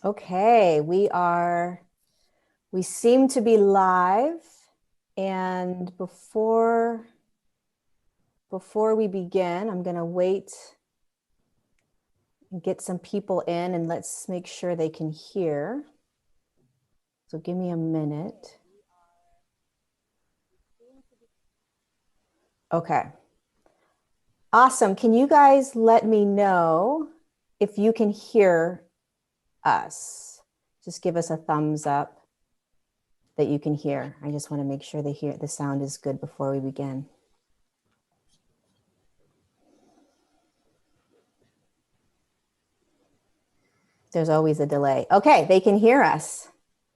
Okay, we seem to be live. And before we begin, I'm going to wait and get some people in and let's make sure they can hear. So give me a minute. Okay. Awesome. Can you guys let me know if you can hear us? Just give us a thumbs up that you can hear. I just want to make sure the sound is good before we begin. There's always a delay. Okay, they can hear us.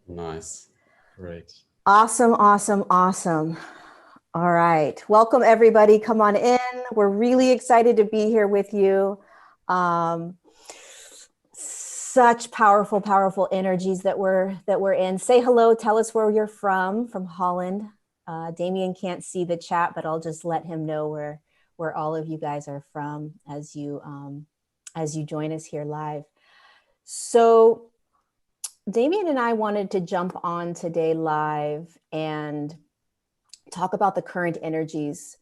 Nice. Great. Awesome, awesome, awesome. All right. Welcome, everybody. Come on in. We're really excited to be here with you. Such powerful, powerful energies that we're in. Say hello. Tell us where you're from Holland. Damien can't see the chat, but I'll just let him know where all of you guys are from as you join us here live. So Damien and I wanted to jump on today live and talk about the current energies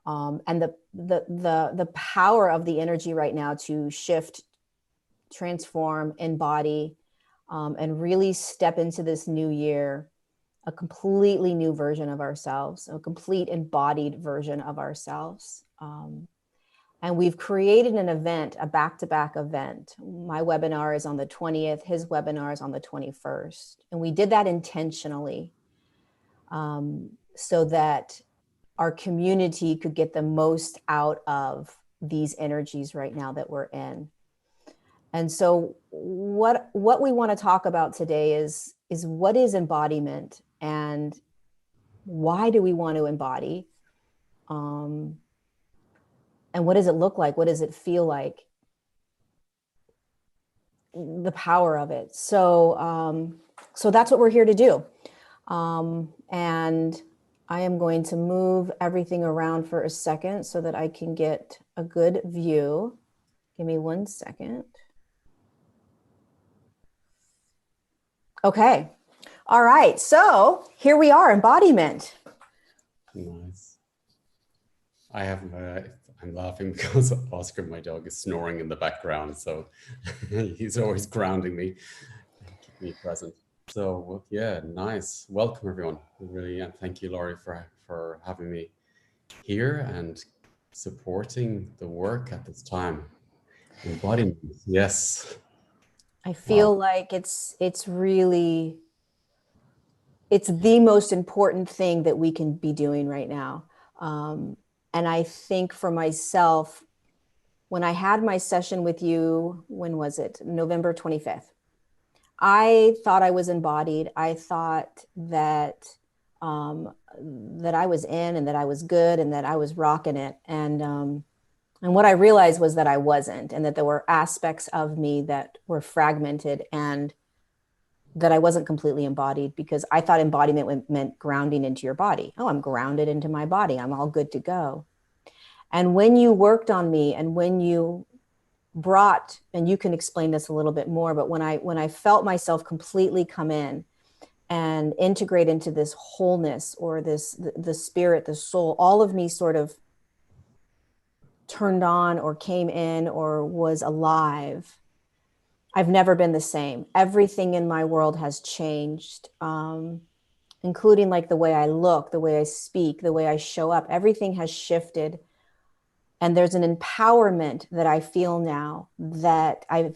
and the power of the energy right now to shift, transform, embody, and really step into this new year, a completely new version of ourselves, a complete embodied version of ourselves. And we've created an event, a back-to-back event. My webinar is on the 20th, his webinar is on the 21st. And we did that intentionally so that our community could get the most out of these energies right now that we're in. And so what we want to talk about today is what is embodiment and why do we want to embody? And what does it look like? What does it feel like? The power of it. So that's what we're here to do. And I am going to move everything around for a second so that I can get a good view. Give me 1 second. Okay. All right. So here we are, embodiment. Nice. I'm laughing because Oscar, my dog, is snoring in the background. So he's always grounding me and keeping me present. So yeah, nice. Welcome everyone. Really, and thank you, Lorie, for having me here and supporting the work at this time. Embodiment, yes. I Wow. feel like it's the most important thing that we can be doing right now. And I think for myself, when I had my session with you, when was it? November 25th. I thought I was embodied. I thought that I was in and that I was good and that I was rocking it. And what I realized was that I wasn't, and that there were aspects of me that were fragmented and that I wasn't completely embodied, because I thought embodiment meant grounding into your body. Oh, I'm grounded into my body. I'm all good to go. And when you worked on me and when you brought, and you can explain this a little bit more, but when I felt myself completely come in and integrate into this wholeness, or the spirit, the soul, all of me sort of turned on or came in or was alive, I've never been the same. Everything in my world has changed, including like the way I look, the way I speak, the way I show up. Everything has shifted. And there's an empowerment that I feel now that I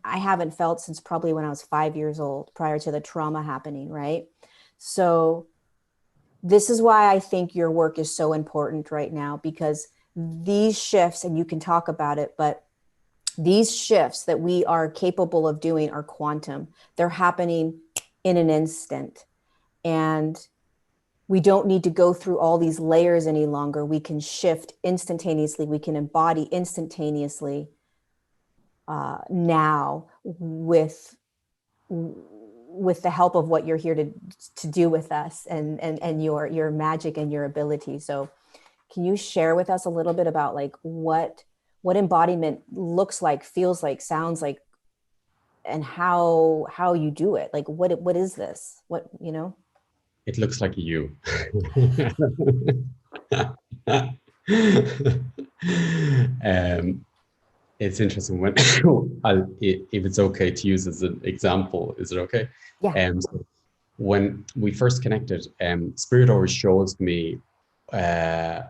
haven't felt since probably when I was 5 years old, prior to the trauma happening, right? So this is why I think your work is so important right now, because these shifts, and you can talk about it, but these shifts that we are capable of doing are quantum. They're happening in an instant. And we don't need to go through all these layers any longer. We can shift instantaneously. We can embody instantaneously now with the help of what you're here to do with us, and your magic and your ability. So can you share with us a little bit about like what embodiment looks like, feels like, sounds like how you do it. Like, what is this? What, you know? It looks like you. It's interesting when if it's okay to use as an example, is it okay? Yeah. So when we first connected, Spirit always shows me, I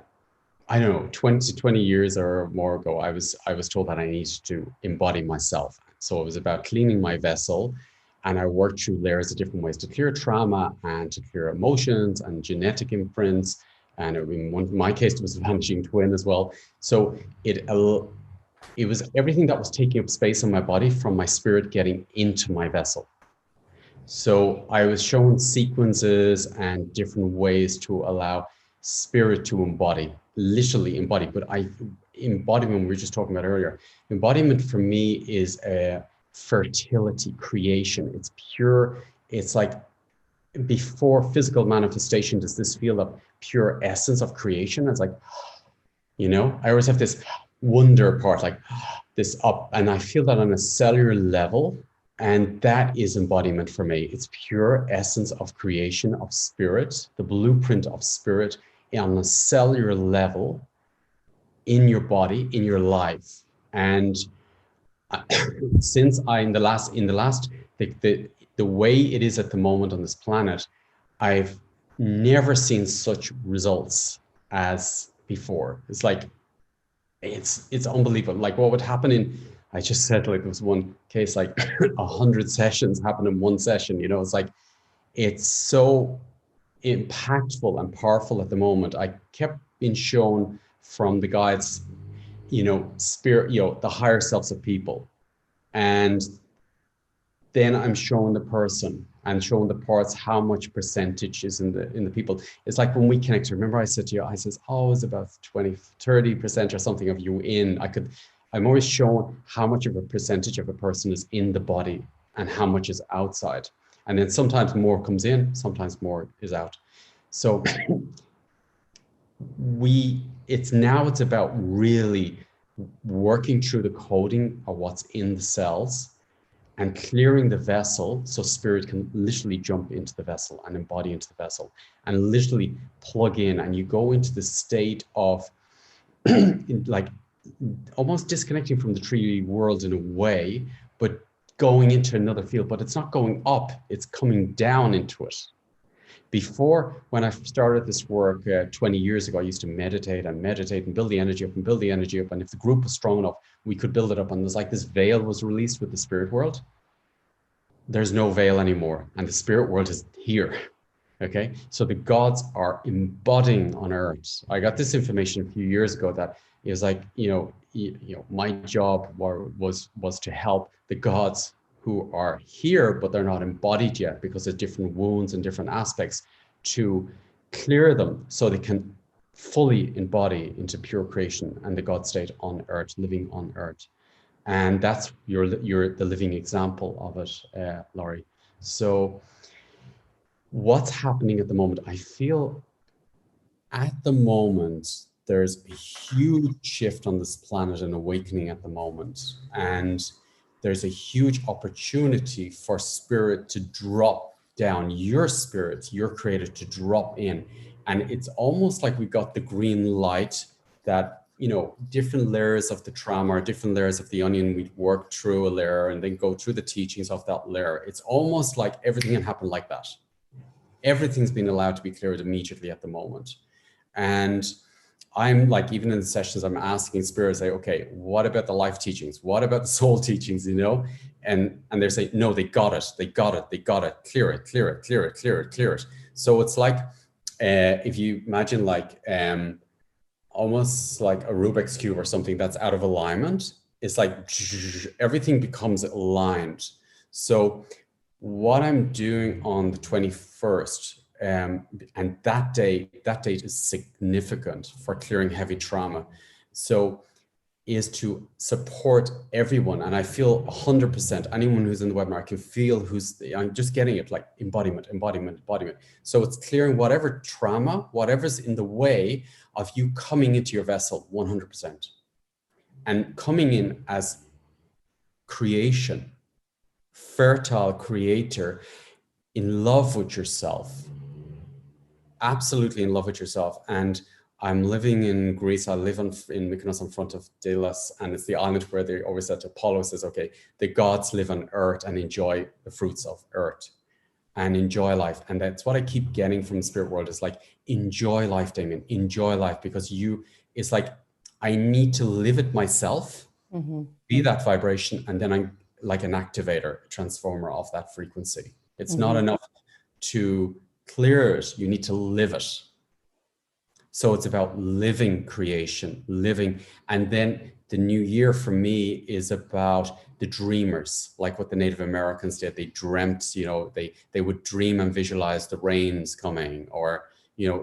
don't know, 20 years or more ago, I was told that I needed to embody myself. So it was about cleaning my vessel, and I worked through layers of different ways to clear trauma and to clear emotions and genetic imprints. And in my case, it was vanishing twin as well. So it was everything that was taking up space in my body from my spirit getting into my vessel. So I was shown sequences and different ways to allow spirit to embody, literally embody. But embodiment, we were just talking about earlier, embodiment for me is a fertility creation. It's pure, it's like before physical manifestation, does this feel of pure essence of creation? It's like, you know, I always have this wonder part, like this up, and I feel that on a cellular level. And that is embodiment for me. It's pure essence of creation, of spirit, the blueprint of spirit on a cellular level in your body, in your life. And since the way it is at the moment on this planet, I've never seen such results as before. It's like, it's unbelievable. Like what would happen in, I just said, like there was one case, like 100 sessions happened in one session, you know, it's like, it's so impactful and powerful at the moment. I kept being shown from the guides, you know, spirit, you know, the higher selves of people. And then I'm showing the person and showing the parts, how much percentage is in the people. It's like when we connect, remember I said to you, I says, oh, it's about 20-30% or something of you in. I'm always showing how much of a percentage of a person is in the body and how much is outside. And then sometimes more comes in, sometimes more is out. So it's about really working through the coding of what's in the cells and clearing the vessel so spirit can literally jump into the vessel and embody into the vessel and literally plug in, and you go into the state of like almost disconnecting from the 3D world in a way, but going into another field. But it's not going up, it's coming down into it. Before, when I started this work 20 years ago, I used to meditate and meditate and build the energy up and build the energy up. And if the group was strong enough, we could build it up. And there's like this veil was released with the spirit world. There's no veil anymore. And the spirit world is here. Okay. So the gods are embodying on earth. I got this information a few years ago that it was like, my job was to help the gods who are here, but they're not embodied yet because of different wounds and different aspects, to clear them so they can fully embody into pure creation and the God state on earth, living on earth. And that's you're the living example of it, Lorie. So what's happening at the moment? I feel at the moment there's a huge shift on this planet and awakening at the moment. And there's a huge opportunity for spirit to drop down, your spirit, your creator, to drop in. And it's almost like we got the green light that, different layers of the trauma or different layers of the onion, we'd work through a layer and then go through the teachings of that layer. It's almost like everything can happen like that. Everything's been allowed to be cleared immediately at the moment. And I'm like, even in the sessions, I'm asking spirits, say, okay, what about the life teachings? What about the soul teachings, And they're saying, no, they got it, clear it, clear it, clear it, clear it, clear it. So it's like, if you imagine like, almost like a Rubik's Cube or something that's out of alignment, it's like everything becomes aligned. So what I'm doing on the 21st, and that date is significant for clearing heavy trauma. So is to support everyone. And I feel 100%, anyone who's in the webinar, I can feel I'm just getting it, like embodiment. So it's clearing whatever trauma, whatever's in the way of you coming into your vessel 100%. And coming in as creation fertile creator in love with yourself, absolutely in love with yourself. And I'm living in Greece. I live in Mykonos in front of Delos, and it's the island where they always said Apollo says, okay, the gods live on earth and enjoy the fruits of earth and enjoy life. And that's what I keep getting from the spirit world is like, enjoy life, Damien, enjoy life, because it's like, I need to live it myself, be that vibration, and then I'm like an activator, a transformer of that frequency. It's not enough to clear it, you need to live it. So it's about living creation, living. And then the new year for me is about the dreamers, like what the Native Americans did. They dreamt, they would dream and visualize the rains coming, or,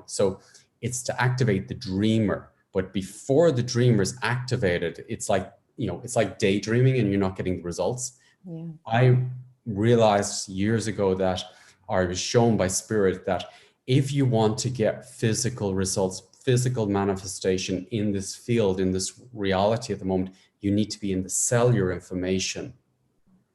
so it's to activate the dreamer. But before the dreamer's activated, it's like, it's like daydreaming and you're not getting the results. Yeah. I realized years ago that I was shown by spirit that if you want to get physical results, physical manifestation in this field, in this reality at the moment, you need to be in the cellular information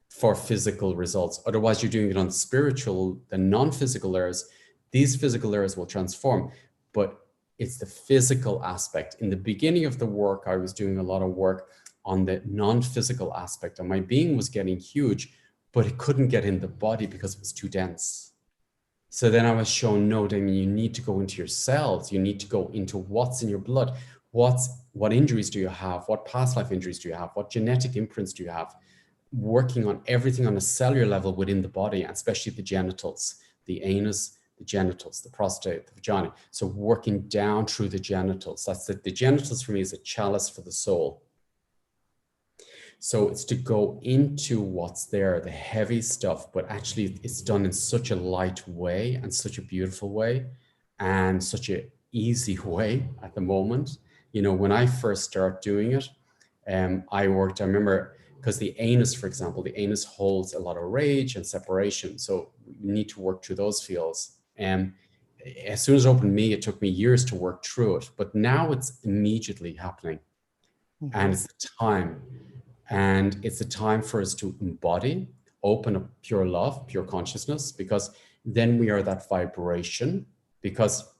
for physical results. Otherwise, you're doing it on spiritual, the non-physical layers. These physical layers will transform, but it's the physical aspect. In the beginning of the work, I was doing a lot of work on the non-physical aspect, and my being was getting huge, but it couldn't get in the body because it was too dense. So then I was shown, no, Damien, you need to go into your cells. You need to go into what's in your blood. What injuries do you have? What past life injuries do you have? What genetic imprints do you have? Working on everything on a cellular level within the body, especially the genitals, the anus, the genitals, the prostate, the vagina. So working down through the genitals. That's the genitals for me is a chalice for the soul. So it's to go into what's there, the heavy stuff, but actually it's done in such a light way and such a beautiful way and such an easy way at the moment. When I first started doing it, I remember, because the anus, for example, the anus holds a lot of rage and separation. So you need to work through those fields. And as soon as it opened me, it took me years to work through it, but now it's immediately happening. And it's the time. And it's a time for us to embody, open up pure love, pure consciousness, because then we are that vibration, because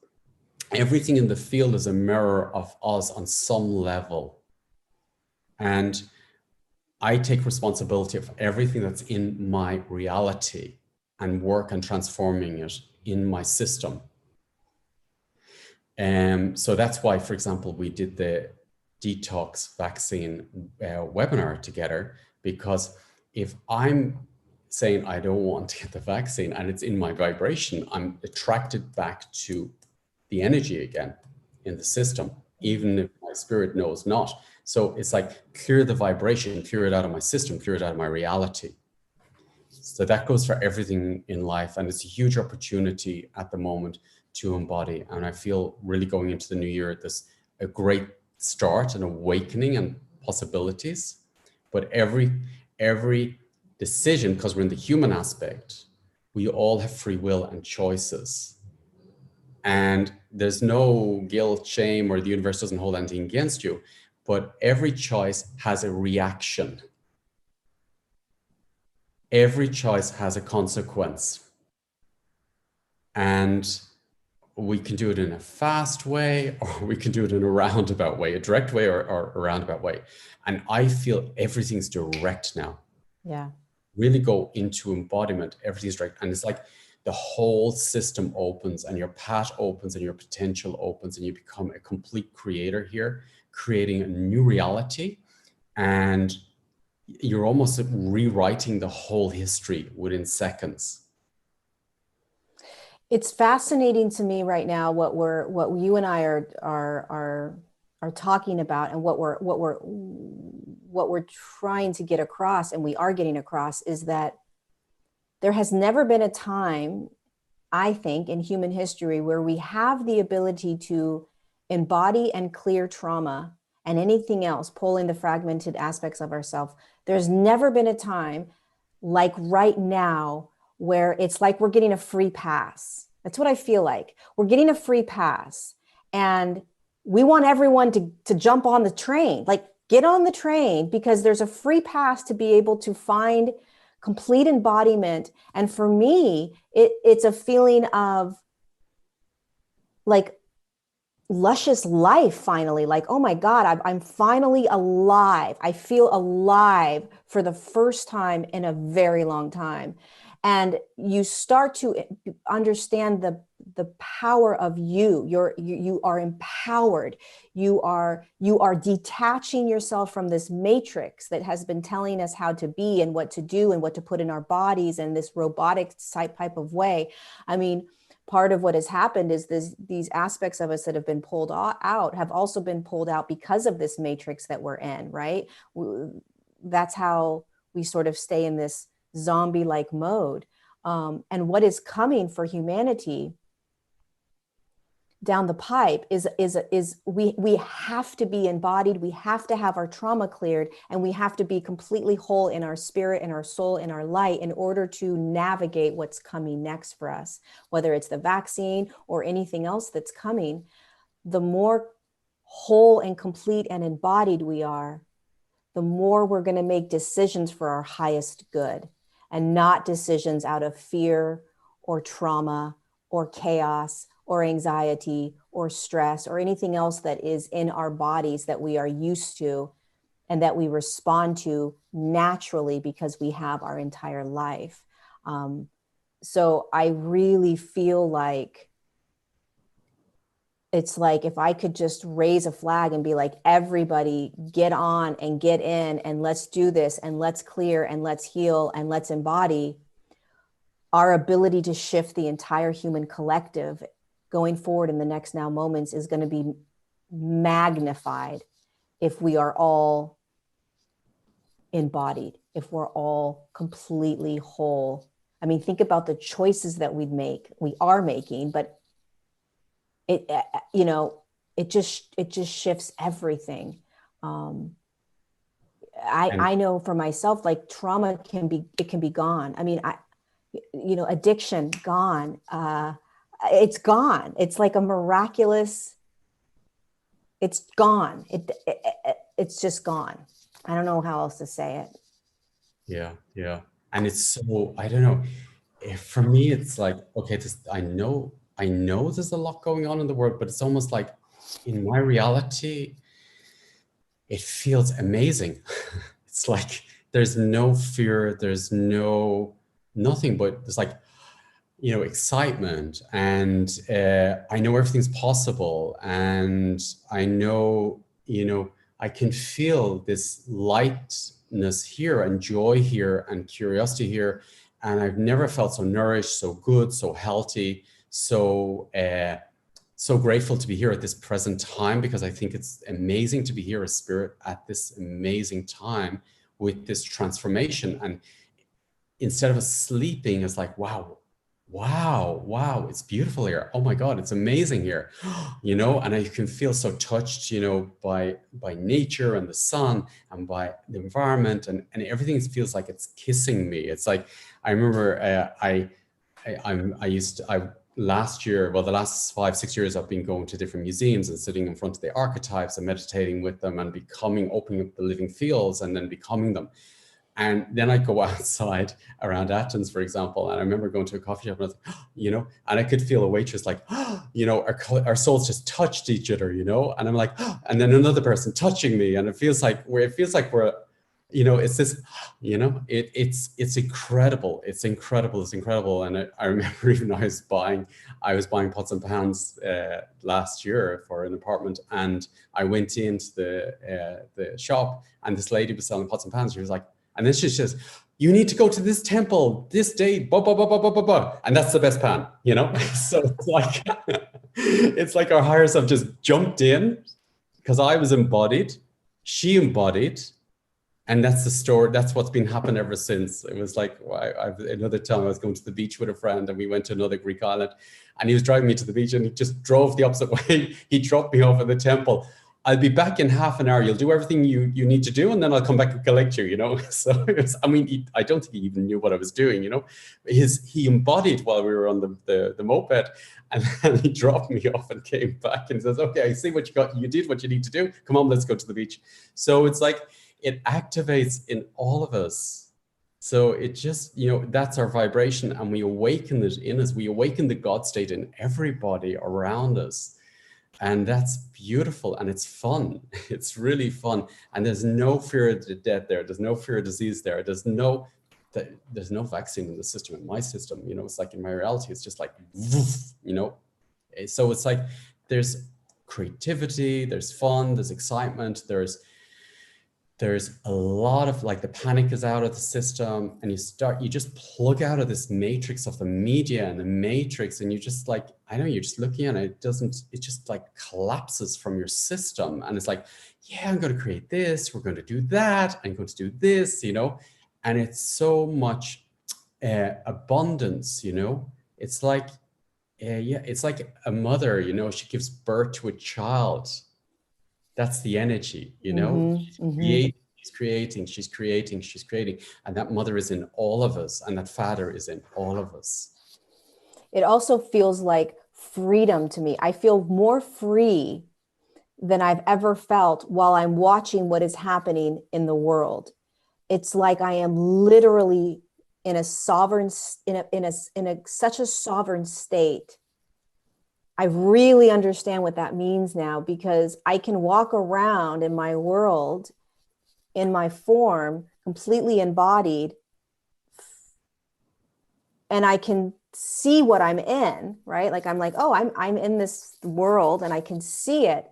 everything in the field is a mirror of us on some level. And I take responsibility of everything that's in my reality and work on transforming it in my system. So that's why, for example, we did the detox vaccine webinar together, because if I'm saying I don't want to get the vaccine and it's in my vibration, I'm attracted back to the energy again in the system, even if my spirit knows not. So it's like, clear the vibration, clear it out of my system, clear it out of my reality. So that goes for everything in life. And it's a huge opportunity at the moment to embody. And I feel really going into the new year, a great start, an awakening and possibilities. But every decision, because we're in the human aspect, we all have free will and choices. And there's no guilt, shame, or the universe doesn't hold anything against you. But every choice has a reaction. Every choice has a consequence. And we can do it in a fast way, or we can do it in a roundabout way, a direct way or a roundabout way. And I feel everything's direct now. Yeah. Really go into embodiment, everything's direct. And it's like the whole system opens and your path opens and your potential opens and you become a complete creator here, creating a new reality. And you're almost rewriting the whole history within seconds. It's fascinating to me right now what you and I are talking about, and what we're trying to get across, and we are getting across, is that there has never been a time, I think, in human history where we have the ability to embody and clear trauma and anything else, pulling the fragmented aspects of ourselves. There's never been a time like right now where it's like we're getting a free pass. That's what I feel like. We're getting a free pass, and we want everyone to jump on the train, like get on the train, because there's a free pass to be able to find complete embodiment. And for me, it's a feeling of like luscious life finally, like, oh my God, I'm finally alive. I feel alive for the first time in a very long time. And you start to understand the power of you are empowered. You are detaching yourself from this matrix that has been telling us how to be and what to do and what to put in our bodies in this robotic type of way. I mean, part of what has happened is these aspects of us that have been pulled out have also been pulled out because of this matrix that we're in, right? That's how we sort of stay in this zombie-like mode. And what is coming for humanity down the pipe is we have to be embodied, we have to have our trauma cleared, and we have to be completely whole in our spirit and our soul and our light in order to navigate what's coming next for us, whether it's the vaccine or anything else that's coming. The more whole and complete and embodied we are, the more we're going to make decisions for our highest good, and not decisions out of fear or trauma or chaos or anxiety or stress or anything else that is in our bodies that we are used to and that we respond to naturally because we have our entire life. So I really feel like it's like if I could just raise a flag and be like, everybody get on and get in and let's do this and let's clear and let's heal and let's embody, our ability to shift the entire human collective going forward in the next now moments is going to be magnified if we are all embodied, if we're all completely whole. I mean, think about the choices that we are making, but it, you know, it just shifts everything. I know for myself, like trauma can be gone. I mean, addiction gone. It's gone. It's like a miraculous, it's gone. It's just gone. I don't know how else to say it. Yeah, yeah. And it's so, I don't know. For me, it's like, okay, I know there's a lot going on in the world, but it's almost like in my reality, it feels amazing. It's like there's no fear, there's nothing, but there's like, excitement, and I know everything's possible, and I know, I can feel this lightness here and joy here and curiosity here, and I've never felt so nourished, so good, so healthy, so grateful to be here at this present time, because I think it's amazing to be here as spirit at this amazing time with this transformation. And instead of us sleeping, it's like, wow, it's beautiful here. Oh my God, it's amazing here. And I can feel so touched, by nature and the sun and by the environment, and everything feels like it's kissing me. It's like, I remember last year, well, the last 5-6 years, I've been going to different museums and sitting in front of the archetypes and meditating with them and opening up the living fields and then becoming them. And then I go outside around Athens, for example, and I remember going to a coffee shop and I was like, and I could feel a waitress like, our souls just touched each other, and I'm like, and then another person touching me, and it feels like we're, it's this, it's incredible. It's incredible. And I remember even I was buying pots and pans last year for an apartment, and I went into the shop, and this lady was selling pots and pans. She was like, and then she says, you need to go to this temple this day, blah, blah, blah, blah, blah, blah, blah. And that's the best pan, So it's like our higher self just jumped in because I was embodied, she embodied. And that's the story. That's what's been happening ever since. It was like, another time I was going to the beach with a friend, and we went to another Greek island, and he was driving me to the beach, and he just drove the opposite way. He dropped me off at the temple. I'll be back in half an hour. You'll do everything you need to do, and then I'll come back and collect you, So I don't think he even knew what I was doing, He embodied while we were on the moped, and then he dropped me off and came back and says, okay, I see what you got. You did what you need to do. Come on, let's go to the beach. So it's like, it activates in all of us So it just, that's our vibration, and we awaken it in us. We awaken the God state in everybody around us. And that's beautiful, and it's fun. It's really fun. And there's no fear of the death there. There's no fear of disease there. There's no vaccine in the system, in my system. It's like in my reality, it's just like, So it's like there's creativity, there's fun, there's excitement, there's a lot of, like, the panic is out of the system, and you just plug out of this matrix of the media and the matrix, and you just, like, I know, you're just looking at it, it just like collapses from your system, and it's like, yeah, I'm going to create this, we're going to do that, I'm going to do this, and it's so much abundance, it's like, it's like a mother, she gives birth to a child. That's the energy, she's creating, and that mother is in all of us, and that father is in all of us. It also feels like freedom to me. I feel more free than I've ever felt while I'm watching what is happening in the world. It's like I am literally in a sovereign, such a sovereign state. I really understand what that means now, because I can walk around in my world, in my form, completely embodied, and I can see what I'm in, right? Like, I'm like, oh, I'm in this world, and I can see it,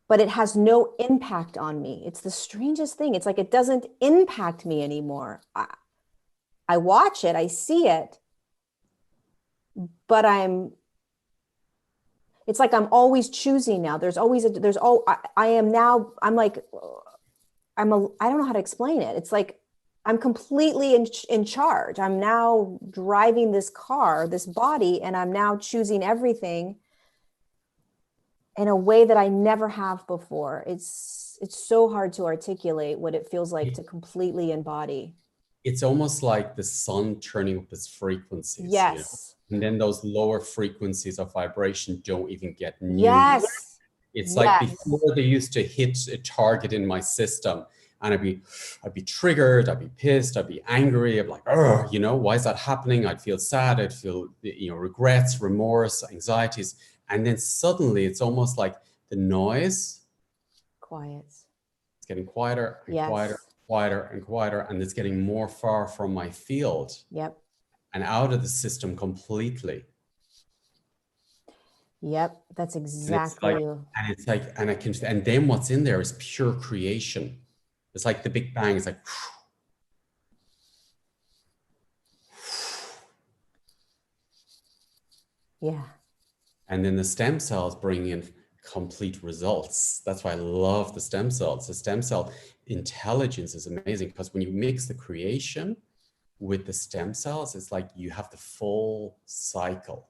but it has no impact on me. It's the strangest thing. It's like it doesn't impact me anymore. I watch it, I see it, but it's like I'm always choosing now. I am now, I'm like, I don't know how to explain it. It's like I'm completely in charge. I'm now driving this car, this body, and I'm now choosing everything in a way that I never have before. It's so hard to articulate what it feels like to completely embody. It's almost like the sun turning up its frequencies. Yes. And then those lower frequencies of vibration don't even get near yes. you. It's like before, they used to hit a target in my system, and I'd be triggered, I'd be pissed, I'd be angry, I'd be like, oh, why is that happening? I'd feel sad, I'd feel, regrets, remorse, anxieties. And then suddenly it's almost like the noise quiets. It's getting quieter and quieter, quieter and quieter, and it's getting more far from my field. Yep. And out of the system completely. Yep, that's exactly. And then what's in there is pure creation. It's like the Big Bang. It's like, yeah. And then the stem cells bring in complete results. That's why I love the stem cells. The stem cell intelligence is amazing, because when you mix the creation with the stem cells, it's like you have the full cycle.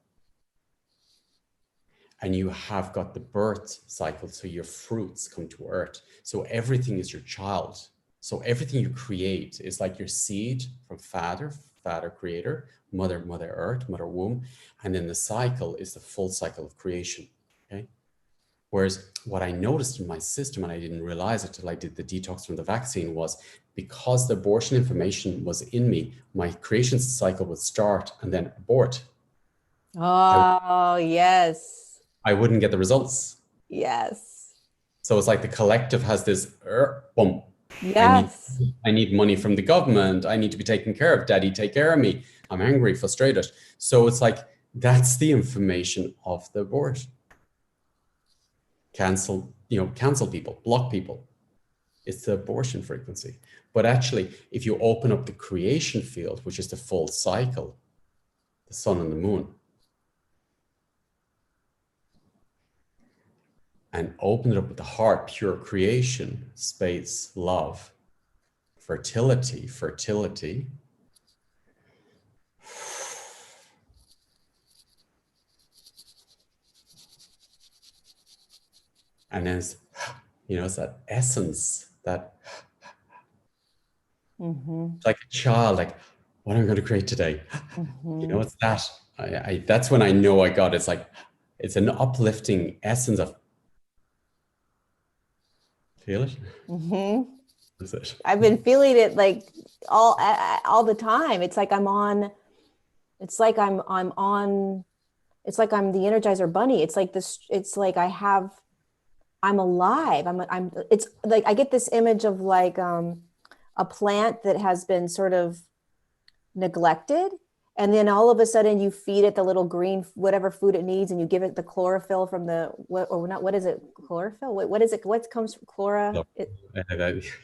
And you have got the birth cycle, so your fruits come to earth. So everything is your child. So everything you create is like your seed from father creator, mother earth, mother womb. And then the cycle is the full cycle of creation, okay? Whereas what I noticed in my system, and I didn't realize it till I did the detox from the vaccine, was because the abortion information was in me, my creation cycle would start and then abort. Oh, yes. I wouldn't get the results. Yes. So it's like the collective has this boom. Yes. I need money from the government. I need to be taken care of. Daddy, take care of me. I'm angry, frustrated. So it's like, that's the information of the abortion. Cancel people, block people. It's the abortion frequency. But actually, if you open up the creation field, which is the full cycle, the sun and the moon, and open it up with the heart, pure creation, space, love, fertility. And then it's that essence, that it's like a child, like, what am I going to create today? It's that. That's when I know I got it. It's like, it's an uplifting essence of, feel it? That's it. I've been feeling it like all the time. It's like I'm on, it's like I'm on, it's like I'm the Energizer Bunny. It's like this, it's like I'm alive. It's like I get this image of like a plant that has been sort of neglected, and then all of a sudden you feed it the little green whatever food it needs, and you give it the chlorophyll from the what is it, chlorophyll, what is it, what comes from No,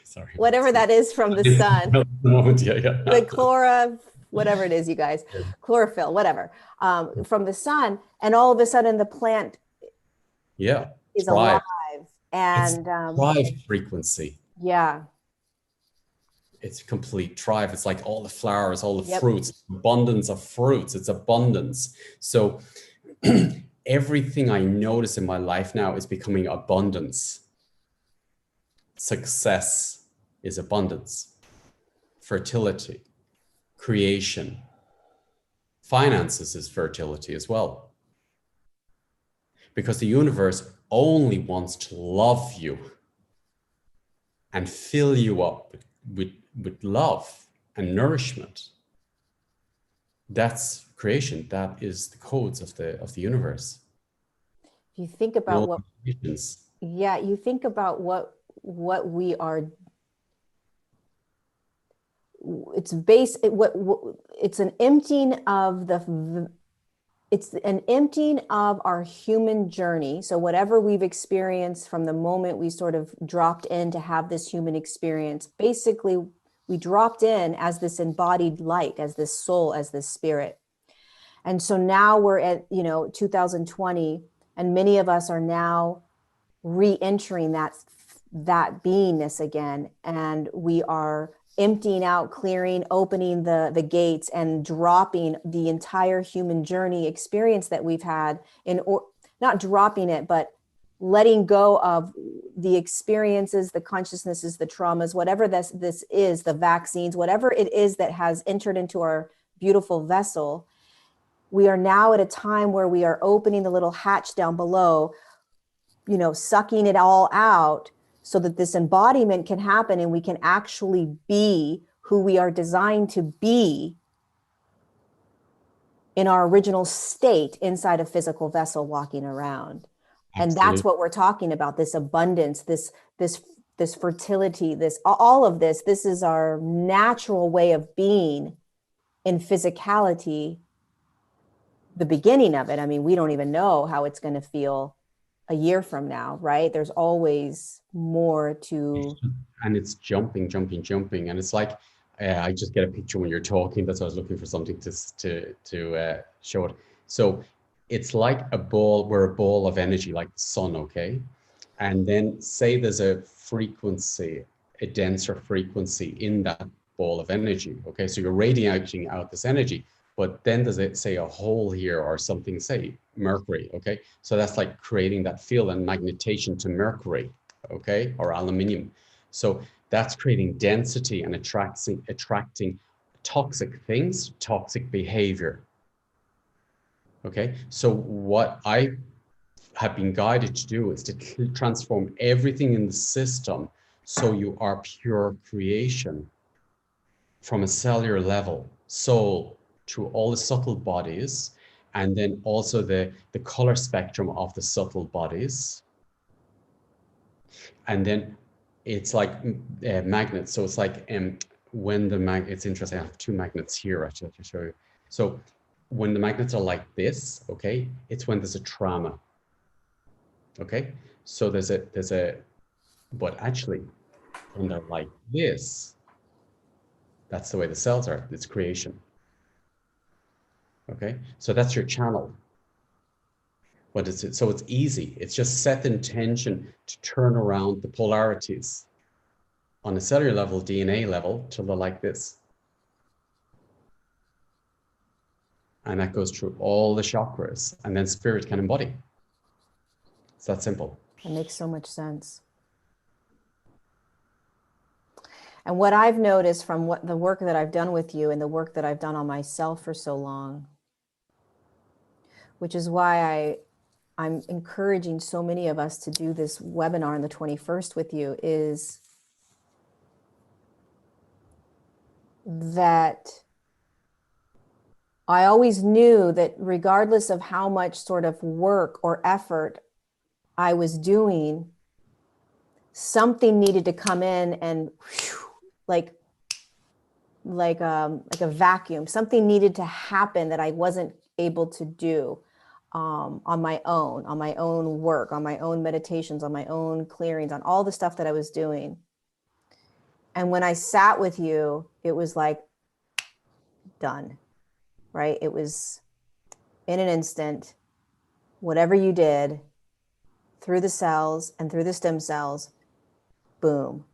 sorry. whatever that is from the sun, The moment, yeah, yeah. the whatever it is, you guys, chlorophyll, whatever, from the sun, and all of a sudden the plant Yeah, is alive. thrive. It's And thrive frequency. yeah. It's complete thrive. It's like all the flowers, all the Yep. fruits, abundance of fruits. It's abundance. So everything I notice in my life now is becoming abundance. Success is abundance. Fertility, creation, finances is fertility as well. Because the universe only wants to love you and fill you up with love and nourishment. That's creation. That is the codes of the universe. If you think about what, Conditions. yeah, you think about what we are, it's it's an emptying of it's an emptying of our human journey. So whatever we've experienced from the moment we sort of dropped in to have this human experience, basically we dropped in as this embodied light, as this soul, as this spirit. And so now we're at, 2020, and many of us are now re-entering that beingness again, and we are emptying out, clearing, opening the gates, and dropping the entire human journey experience that we've had, not dropping it, but letting go of the experiences, the consciousnesses, the traumas, whatever this is, the vaccines, whatever it is that has entered into our beautiful vessel. We are now at a time where we are opening the little hatch down below, sucking it all out so that this embodiment can happen and we can actually be who we are designed to be in our original state inside a physical vessel walking around. And that's what we're talking about, this abundance, this fertility, all of this is our natural way of being in physicality, the beginning of it. I mean, we don't even know how it's going to feel a year from now, right? There's always more to. And it's jumping. And it's like, I just get a picture when you're talking. That's why I was looking for something to show it. So it's like a ball, we're a ball of energy, like the sun, okay? And then say there's a frequency, a denser frequency in that ball of energy, okay? So you're radiating out this energy, but then does it say a hole here or something, say mercury, okay? So that's like creating that field and magnetation to mercury, okay? Or aluminium. So that's creating density and attracting toxic things, toxic behavior. Okay, so what I have been guided to do is to transform everything in the system so you are pure creation from a cellular level, soul, through all the subtle bodies, and then also the color spectrum of the subtle bodies. And then it's like magnets. So it's like when it's interesting, I have two magnets here actually to show you. So when the magnets are like this, okay, it's when there's a trauma. Okay, so but actually when they're like this, that's the way the cells are, it's creation. Okay, so that's your channel. But so it's easy. It's just set the intention to turn around the polarities on a cellular level, DNA level, till they're like this. And that goes through all the chakras, and then spirit can embody. It's that simple. It makes so much sense. And what I've noticed from the work that I've done with you and the work that I've done on myself for so long, which is why I'm encouraging so many of us to do this webinar on the 21st with you, is that I always knew that regardless of how much sort of work or effort I was doing, something needed to come in and whew, like a vacuum. Something needed to happen that I wasn't able to do on my own work, on my own meditations, on my own clearings, on all the stuff that I was doing. And when I sat with you, it was like done, right? It was in an instant, whatever you did through the cells and through the stem cells, boom,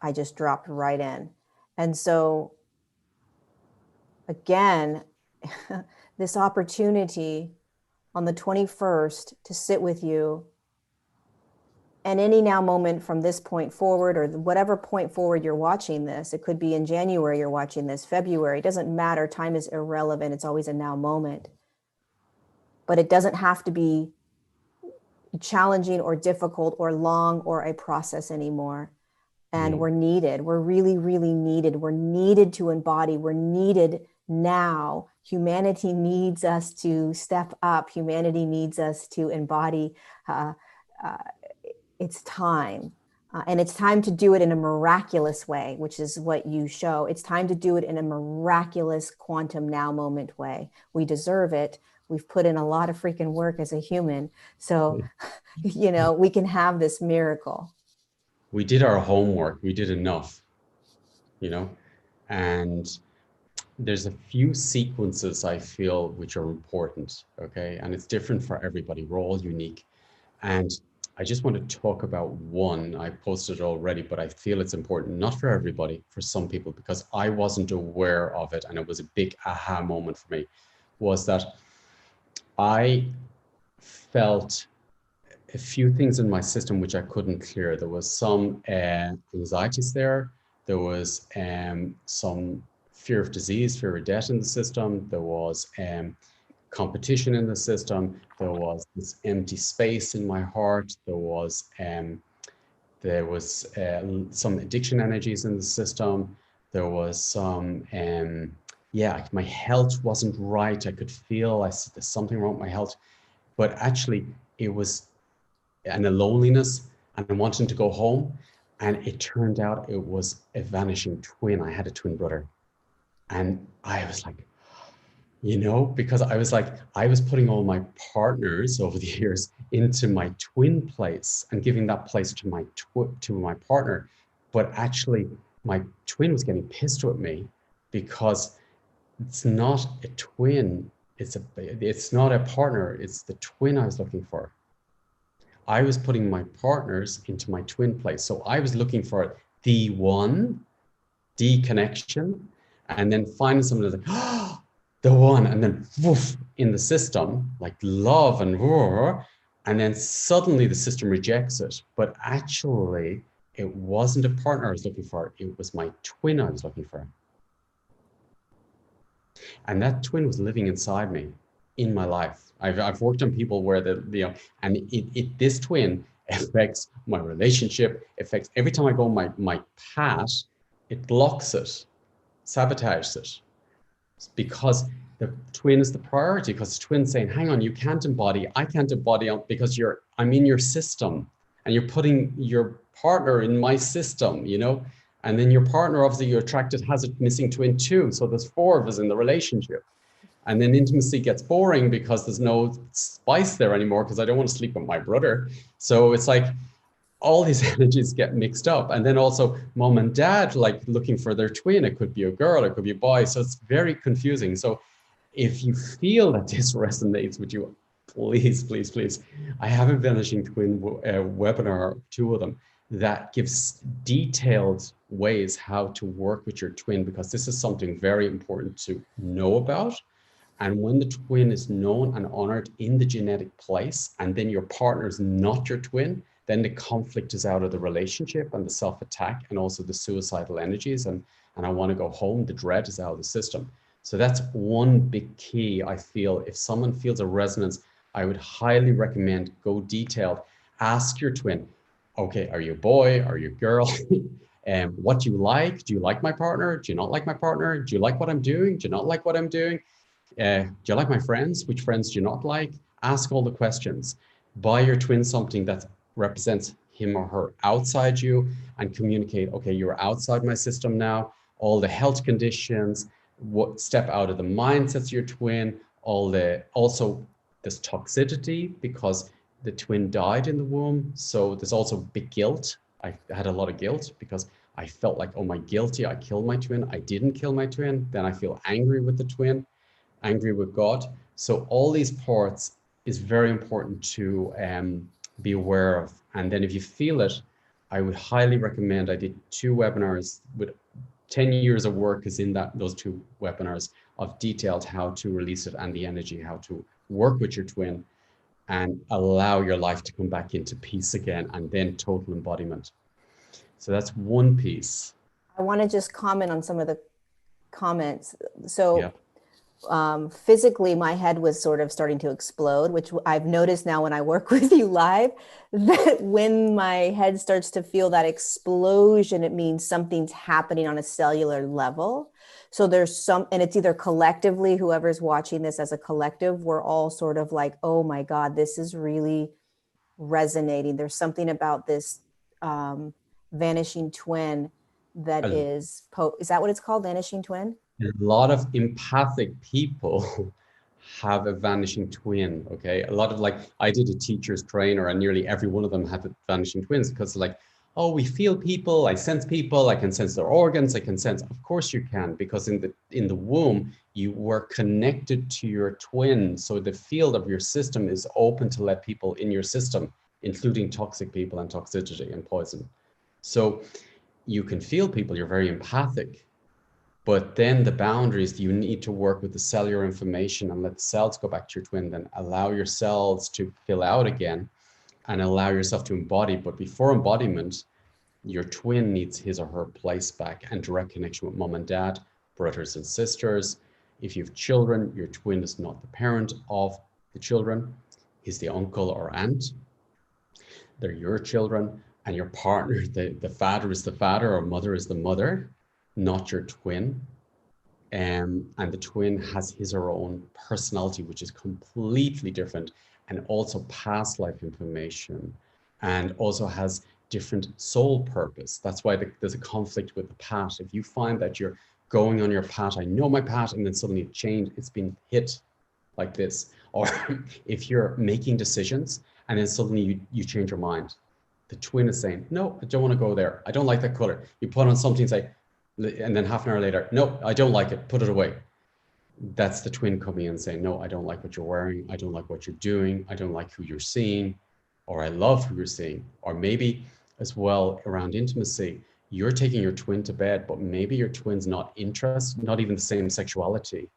I just dropped right in. And so again, this opportunity on the 21st to sit with you, and any now moment from this point forward, or whatever point forward you're watching this, it could be in January you're watching this, February, it doesn't matter. Time is irrelevant. It's always a now moment. But it doesn't have to be challenging or difficult or long or a process anymore. And we're needed. We're really, really needed. We're needed to embody. We're needed now. Humanity needs us to step up. Humanity needs us to embody. It's time. And it's time to do it in a miraculous way, which is what you show. It's time to do it in a miraculous quantum now moment way. We deserve it. We've put in a lot of freaking work as a human. So, we can have this miracle. We did our homework. We did enough, and there's a few sequences I feel which are important, okay? And it's different for everybody. We're all unique. And I just want to talk about one. I posted it already, but I feel it's important, not for everybody, for some people, because I wasn't aware of it. And it was a big aha moment for me, was that I felt a few things in my system which I couldn't clear. There was some anxieties there. There was some fear of disease, fear of death in the system. There was competition in the system. There was this empty space in my heart. There was some addiction energies in the system. There was some, my health wasn't right. I could feel there's something wrong with my health, but actually it was and a loneliness and wanting to go home. And it turned out it was a vanishing twin. I had a twin brother. And I was like, because I was putting all my partners over the years into my twin place and giving that place to my partner. But actually my twin was getting pissed at me because it's not a twin. It's not a partner. It's the twin I was looking for. I was putting my partners into my twin place. So I was looking for the one, the connection, and then finding someone who's like, oh, the one, and then woof, in the system, like love and then suddenly the system rejects it. But actually, it wasn't a partner I was looking for. It was my twin I was looking for. And that twin was living inside me in my life. I've worked on people where this twin affects my relationship, affects every time I go my path, it blocks it, sabotages it. It's because the twin is the priority, because the twin's saying, hang on, you can't embody, I can't embody because I'm in your system and you're putting your partner in my system, and then your partner, obviously you're attracted, has a missing twin too. So there's 4 of us in the relationship. And then intimacy gets boring because there's no spice there anymore because I don't want to sleep with my brother. So it's like all these energies get mixed up. And then also mom and dad, like looking for their twin. It could be a girl, it could be a boy. So it's very confusing. So if you feel that this resonates with you, please, please, please. I have a Vanishing Twin webinar, 2 of them, that gives detailed ways how to work with your twin, because this is something very important to know about. And when the twin is known and honored in the genetic place, and then your partner is not your twin, then the conflict is out of the relationship and the self-attack and also the suicidal energies. And I want to go home, the dread is out of the system. So that's one big key. I feel if someone feels a resonance, I would highly recommend go detailed. Ask your twin, okay, are you a boy? Are you a girl? What do you like? Do you like my partner? Do you not like my partner? Do you like what I'm doing? Do you not like what I'm doing? Do you like my friends? Which friends do you not like? Ask all the questions. Buy your twin something that represents him or her outside you and communicate, okay, you're outside my system now. All the health conditions, what step out of the mindsets of your twin, also this toxicity because the twin died in the womb. So there's also big guilt. I had a lot of guilt because I felt like, oh, my guilty, I killed my twin. I didn't kill my twin. Then I feel angry with the twin, angry with God. So all these parts is very important to be aware of. And then if you feel it, I would highly recommend, I did 2 webinars with 10 years of work is in those 2 webinars of detailed how to release it and the energy, how to work with your twin and allow your life to come back into peace again, and then total embodiment. So that's one piece. I want to just comment on some of the comments. So Yeah. physically, my head was sort of starting to explode, which I've noticed now when I work with you live, that when my head starts to feel that explosion, it means something's happening on a cellular level. So there's some, and it's either collectively, whoever's watching this as a collective, we're all sort of like, oh my God, this is really resonating. There's something about this vanishing twin that is that what it's called? Vanishing twin? A lot of empathic people have a vanishing twin. Okay, a lot of, like, I did a teacher's trainer and nearly every one of them had the vanishing twins because, like, oh, we feel people, I sense people, I can sense their organs, I can sense. Of course you can, because in the womb you were connected to your twin, so the field of your system is open to let people in your system, including toxic people and toxicity and poison. So you can feel people, you're very empathic. But then the boundaries, you need to work with the cellular information and let the cells go back to your twin, then allow your cells to fill out again and allow yourself to embody. But before embodiment, your twin needs his or her place back and direct connection with mom and dad, brothers and sisters. If you have children, your twin is not the parent of the children, he's the uncle or aunt. They're your children, and your partner, the father is the father or mother is the mother, not your twin. And the twin has his or her own personality, which is completely different, and also past life information, and also has different soul purpose. That's why there's a conflict with the path. If you find that you're going on your path, I know my path, and then suddenly it changed, it's been hit like this. Or if you're making decisions and then suddenly you change your mind, the twin is saying, no, I don't want to go there. I don't like that color. You put on something, say, and then half an hour later, no, I don't like it, put it away. That's the twin coming in saying, no, I don't like what you're wearing. I don't like what you're doing. I don't like who you're seeing, or I love who you're seeing. Or maybe as well around intimacy, you're taking your twin to bed, but maybe your twin's not interested, not even the same sexuality.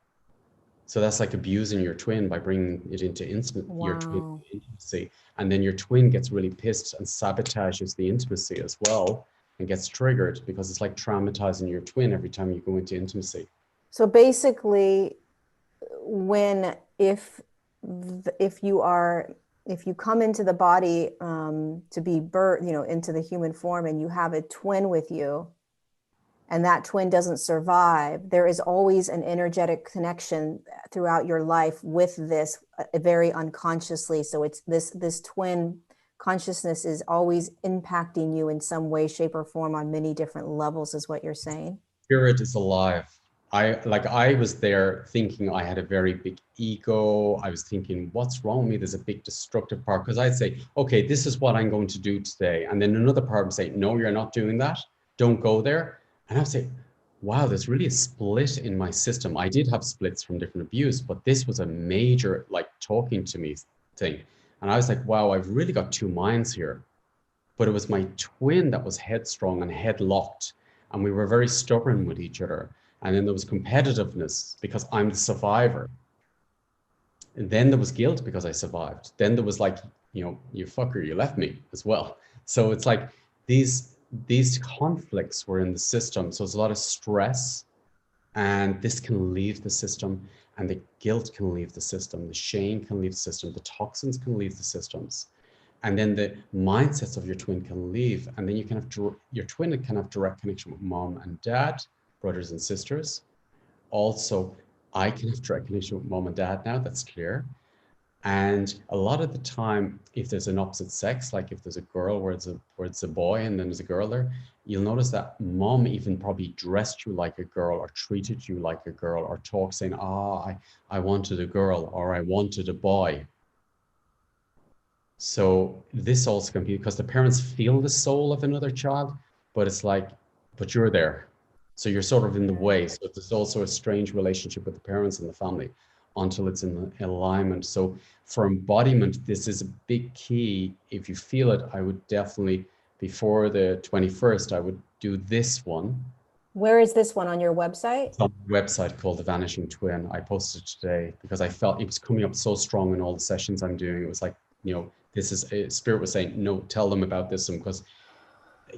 So that's like abusing your twin by bringing it into your twin intimacy. And then your twin gets really pissed and sabotages the intimacy as well and gets triggered because it's like traumatizing your twin every time you go into intimacy. So basically, if you come into the body to be birthed, into the human form, and you have a twin with you, and that twin doesn't survive, there is always an energetic connection throughout your life with this, very unconsciously. So it's this twin consciousness is always impacting you in some way, shape, or form on many different levels, is what you're saying. Spirit is alive. I was there thinking I had a very big ego. I was thinking, what's wrong with me? There's a big destructive part. Because I'd say, okay, this is what I'm going to do today. And then another part would say, no, you're not doing that. Don't go there. And I would say, wow, there's really a split in my system. I did have splits from different abuse, but this was a major, like, talking to me thing. And I was like, wow, I've really got 2 minds here. But it was my twin that was headstrong and headlocked. And we were very stubborn with each other. And then there was competitiveness because I'm the survivor. And then there was guilt because I survived. Then there was like, you fucker, you left me as well. So it's like these conflicts were in the system. So it's a lot of stress, and this can leave the system, and the guilt can leave the system. The shame can leave the system. The toxins can leave the systems. And then the mindsets of your twin can leave. And then you can have, your twin can have direct connection with mom and dad, brothers and sisters. Also, I can have direct connection with mom and dad now, that's clear. And a lot of the time, if there's an opposite sex, like if there's a girl where it's a boy and then there's a girl there, you'll notice that mom even probably dressed you like a girl or treated you like a girl or talked saying, I wanted a girl or I wanted a boy. So this also can be because the parents feel the soul of another child, but it's like, but you're there. So you're sort of in the way. So there's also a strange relationship with the parents and the family until it's in alignment. So for embodiment, this is a big key. If you feel it, I would definitely, before the 21st, I would do this one. Where is this one on your website? It's on a website called The Vanishing Twin. I posted today because I felt it was coming up so strong in all the sessions I'm doing. It was like, this is Spirit was saying, no, tell them about this one, because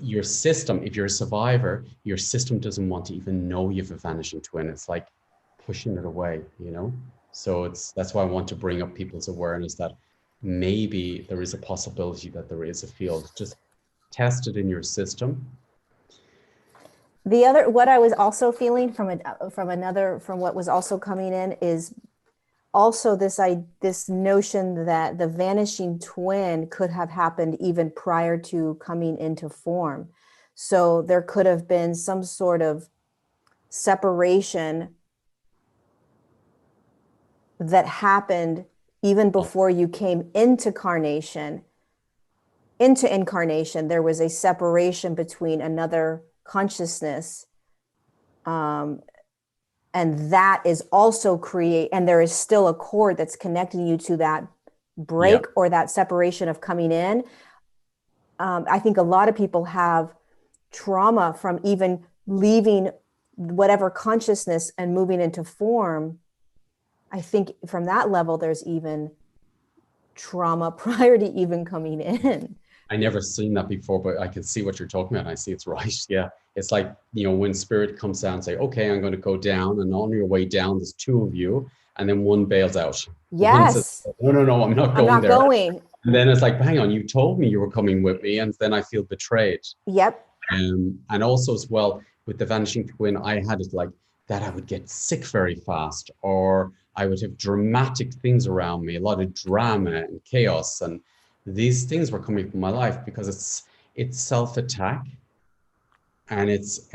your system, if you're a survivor, your system doesn't want to even know you have a vanishing twin. It's like pushing it away, So that's why I want to bring up people's awareness that maybe there is a possibility that there is a field. Just test it in your system. What I was also feeling from what was also coming in is also this notion that the vanishing twin could have happened even prior to coming into form. So there could have been some sort of separation that happened even before you came into incarnation. There was a separation between another consciousness, and that is also and there is still a cord that's connecting you to that break or that separation of coming in. I think a lot of people have trauma from even leaving whatever consciousness and moving into form. I think from that level, there's even trauma prior to even coming in. I never seen that before, but I can see what you're talking about. I see it's right. Yeah. It's like, when spirit comes down and say, okay, I'm going to go down, and on your way down, there's two of you, and then one bails out. Yes. Says, no, I'm not going there. Going. And then it's like, hang on, you told me you were coming with me, and then I feel betrayed. Yep. And also as well, with the vanishing twin, I had it like that I would get sick very fast, or I would have dramatic things around me, a lot of drama and chaos, and these things were coming from my life because it's self-attack, and it's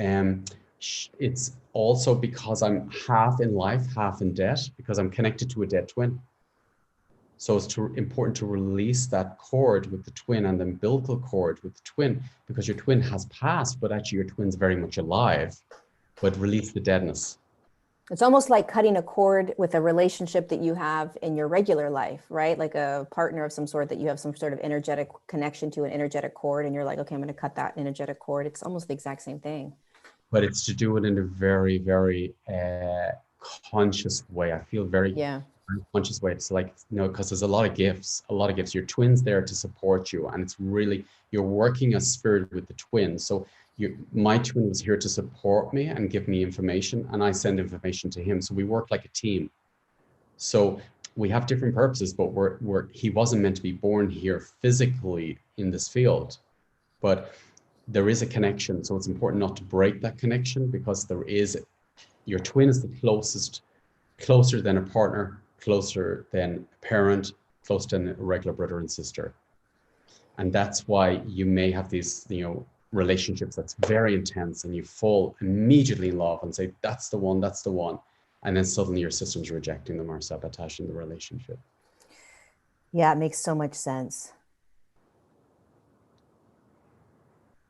also because I'm half in life, half in debt, because I'm connected to a dead twin. So it's important to release that cord with the twin and the umbilical cord with the twin, because your twin has passed, but actually your twin's very much alive, but release the deadness. It's almost like cutting a cord with a relationship that you have in your regular life, right? Like a partner of some sort that you have some sort of energetic connection to, an energetic cord, and you're like, okay, I'm going to cut that energetic cord. It's almost the exact same thing. But it's to do it in a very, very conscious way. I feel very conscious way. It's like, because there's a lot of gifts. Your twin's there to support you, and it's really, you're working as spirit with the twin. So my twin was here to support me and give me information, and I send information to him. So we work like a team. So we have different purposes, but he wasn't meant to be born here physically in this field, but there is a connection. So it's important not to break that connection, because your twin is the closer than a partner, closer than a parent, closer than a regular brother and sister. And that's why you may have these, relationships that's very intense, and you fall immediately in love and say, that's the one. And then suddenly your system's rejecting them or sabotaging the relationship. Yeah, it makes so much sense.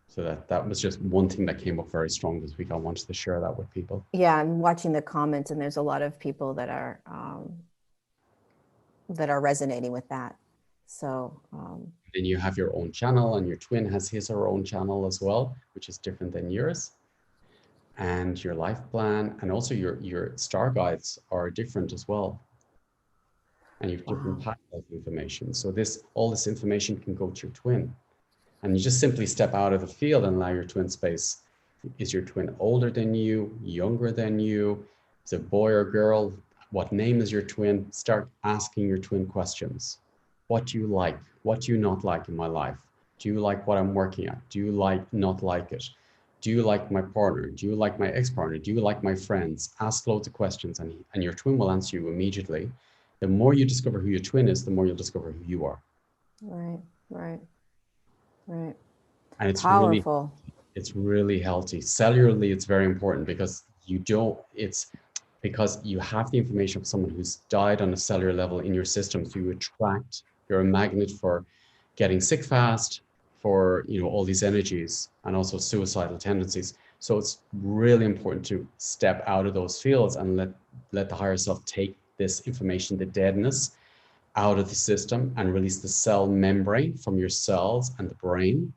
So that was just one thing that came up very strong this week. I wanted to share that with people. Yeah, I'm watching the comments, and there's a lot of people that are resonating with that. So then you have your own channel, and your twin has his or her own channel as well, which is different than yours. And your life plan, and also your star guides are different as well. And you have different path of information. So all this information can go to your twin. And you just simply step out of the field and allow your twin space. Is your twin older than you, younger than you? Is it a boy or girl? What name is your twin? Start asking your twin questions. What do you like? What do you not like in my life? Do you like what I'm working at? Do you not like it? Do you like my partner? Do you like my ex-partner? Do you like my friends? Ask loads of questions, and your twin will answer you immediately. The more you discover who your twin is, the more you'll discover who you are. Right, right, right. And Powerful. it's really healthy. Cellularly, it's very important because because you have the information of someone who's died on a cellular level in your system. So you're a magnet for getting sick fast, for all these energies, and also suicidal tendencies. So it's really important to step out of those fields and let the higher self take this information, the deadness, out of the system and release the cell membrane from your cells and the brain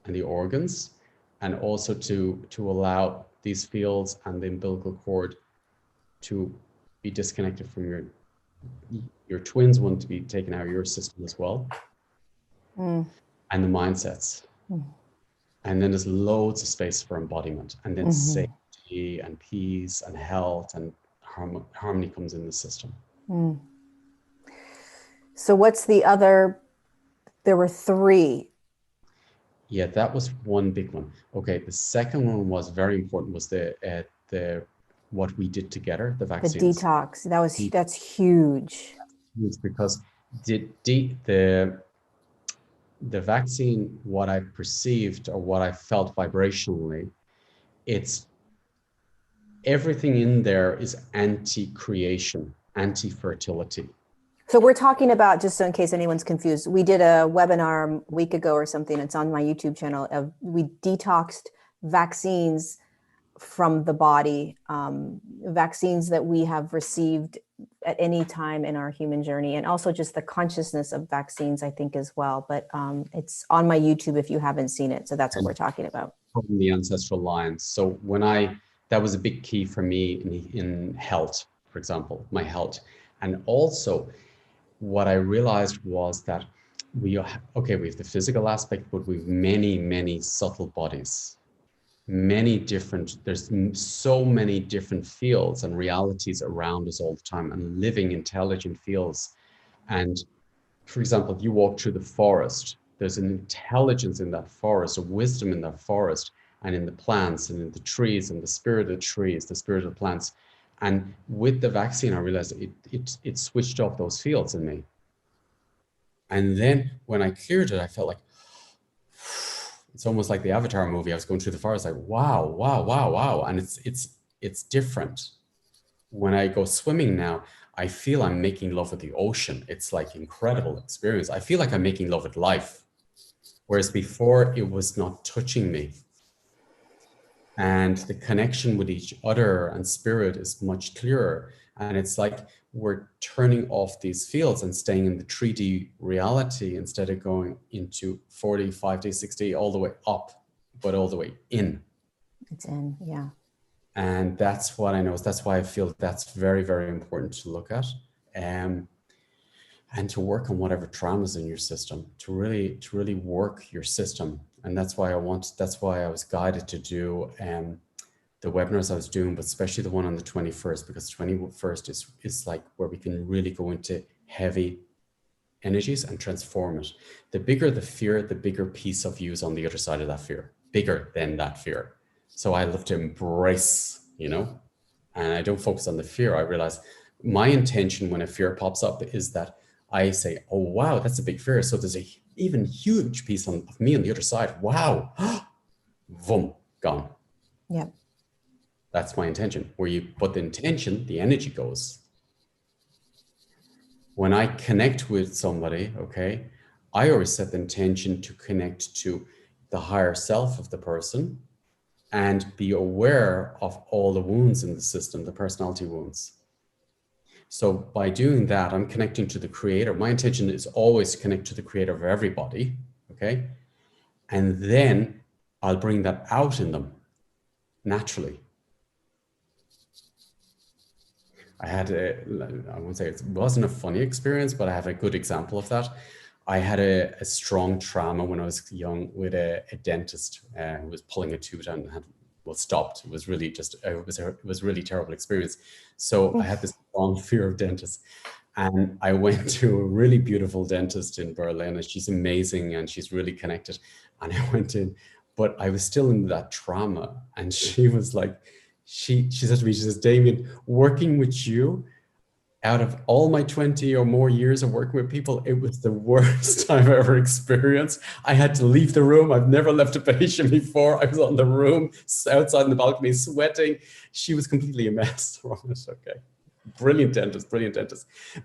and the organs, and also to allow these fields and the umbilical cord to be disconnected from your twins want to be taken out of your system as well. And the mindsets. And then there's loads of space for embodiment, and then safety and peace and health and harmony comes in the system. So what's the other? There were three. Yeah, that was one big one. Okay, the second one was very important, was the what we did together, the vaccines. The detox. That's huge. It's because the vaccine, what I perceived or what I felt vibrationally, it's everything in there is anti-creation, anti-fertility. So we're talking about, just so in case anyone's confused, we did a webinar a week ago or something. It's on my YouTube channel. We detoxed vaccines from the body, vaccines that we have received at any time in our human journey, and also just the consciousness of vaccines, I think, as well. But it's on my YouTube if you haven't seen it. So that's what we're talking about. From the ancestral lines. So that was a big key for me in health, for example, my health. And also what I realized was that we have the physical aspect, but we have many, many subtle bodies. There's so many different fields and realities around us all the time, and living intelligent fields. And for example, if you walk through the forest, there's an intelligence in that forest, a wisdom in that forest, and in the plants and in the trees, and the spirit of the trees, the spirit of the plants. And with the vaccine, I realized it switched off those fields in me. And then when I cleared it, I felt like, it's almost like the Avatar movie. I was going through the forest, like, wow, wow, wow, wow. And it's different. When I go swimming now, I feel I'm making love with the ocean. It's like incredible experience. I feel like I'm making love with life. Whereas before it was not touching me. And the connection with each other and spirit is much clearer. And it's like we're turning off these fields and staying in the 3D reality instead of going into 40, 5D, 6D, all the way up, but all the way in. It's in, yeah. And that's what I know. That's why I feel that's very, very important to look at. And to work on whatever traumas in your system, to really work your system. And that's why I was guided to do the webinars I was doing, but especially the one on the 21st, because 21st is like where we can really go into heavy energies and transform it. The bigger the fear, the bigger piece of you is on the other side of that fear, bigger than that fear. So I love to embrace, and I don't focus on the fear. I realize my intention when a fear pops up is that I say, oh, wow, that's a big fear. So there's a even huge piece of me on the other side. Wow. Boom, gone. Yeah. That's my intention. Where you put the intention, the energy goes. When I connect with somebody, okay, I always set the intention to connect to the higher self of the person and be aware of all the wounds in the system, the personality wounds. So by doing that, I'm connecting to the creator. My intention is always to connect to the creator of everybody, okay? And then I'll bring that out in them naturally. I won't say it wasn't a funny experience, but I have a good example of that. I had a strong trauma when I was young with a dentist who was pulling a tooth and stopped. It was really it was really terrible experience. So I had this strong fear of dentists. And I went to a really beautiful dentist in Berlin, and she's amazing and she's really connected. And I went in, but I was still in that trauma. And she was like, she said to me, she says, Damien, working with you, out of all my 20 or more years of working with people, it was the worst I've ever experienced. I had to leave the room. I've never left a patient before. I was on the room, outside in the balcony, sweating. She was completely a mess. Okay. Brilliant dentist,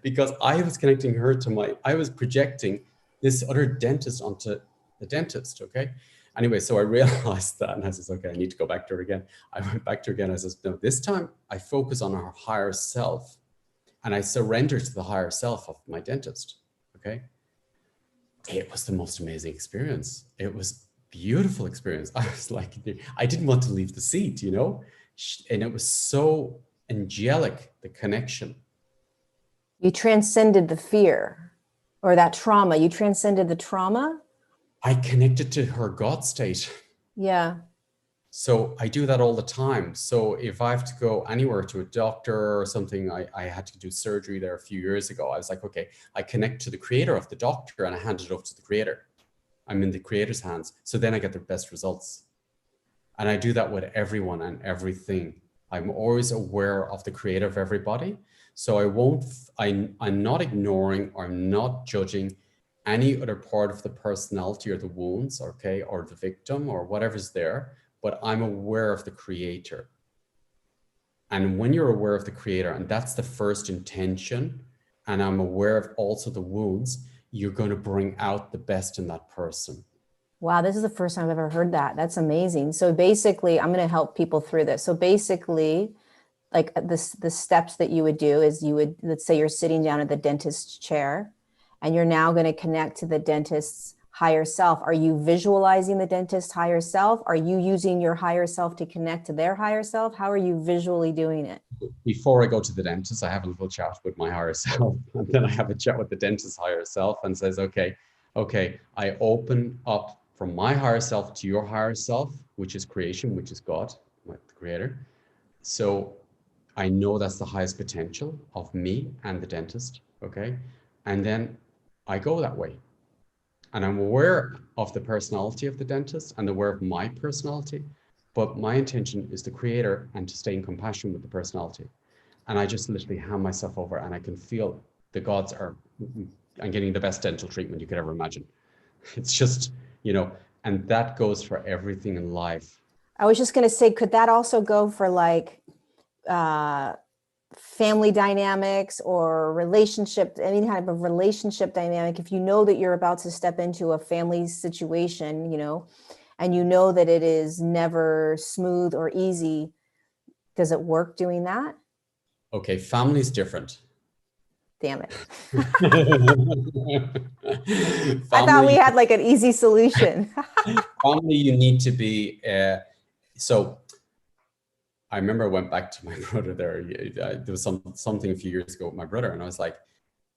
because I was connecting her to I was projecting this other dentist onto the dentist, okay? Anyway, so I realized that, and I says, okay, I need to go back to her again. I went back to her again. I says, no, this time I focus on our higher self, and I surrender to the higher self of my dentist, okay? It was the most amazing experience. It was beautiful experience. I was like, I didn't want to leave the seat, you know? And it was so angelic, the connection. You transcended the fear or that trauma. You transcended the trauma. I connected to her God state. Yeah. So I do that all the time. So if I have to go anywhere to a doctor or something, I had to do surgery there a few years ago. I was like, okay, I connect to the creator of the doctor and I hand it off to the creator. I'm in the creator's hands. So then I get the best results. And I do that with everyone and everything. I'm always aware of the creator of everybody. So I'm not ignoring or I'm not judging any other part of the personality or the wounds, okay, or the victim or whatever's there, but I'm aware of the creator. And when you're aware of the creator, and that's the first intention, and I'm aware of also the wounds, you're going to bring out the best in that person. Wow, this is the first time I've ever heard that. That's amazing. So basically, I'm going to help people through this. So basically, like the steps that you would do is you would, let's say you're sitting down at the dentist's chair and you're now going to connect to the dentist's higher self. Are you visualizing the dentist's higher self? Are you using your higher self to connect to their higher self? How are you visually doing it? Before I go to the dentist, I have a little chat with my higher self. And then I have a chat with the dentist's higher self and says, okay, I open up from my higher self to your higher self, which is creation, which is God, the creator. So I know that's the highest potential of me and the dentist, okay? And then I go that way. And I'm aware of the personality of the dentist and aware of my personality, but my intention is the creator and to stay in compassion with the personality. And I just literally hand myself over and I can feel the gods I'm getting the best dental treatment you could ever imagine. It's just, and that goes for everything in life. I was just going to say, could that also go for like family dynamics or relationship, any type of relationship dynamic? If you know that you're about to step into a family situation, and you know that it is never smooth or easy, does it work doing that? Okay, family's different. Damn it. I thought we had like an easy solution. Family, you need to be, so I remember I went back to my brother there. There was something a few years ago with my brother, and I was like,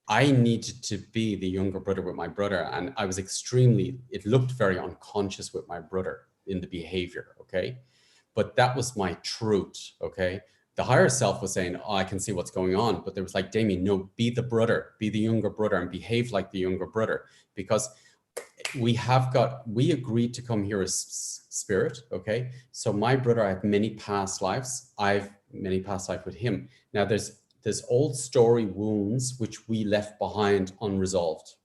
I needed to be the younger brother with my brother. And I was it looked very unconscious with my brother in the behavior, okay? But that was my truth, okay? The higher self was saying, oh, I can see what's going on. But there was like, Damien, no, be the brother, be the younger brother and behave like the younger brother. Because we agreed to come here as spirit, okay? So my brother, I have many past lives. I've many past lives with him. Now there's old story wounds which we left behind unresolved.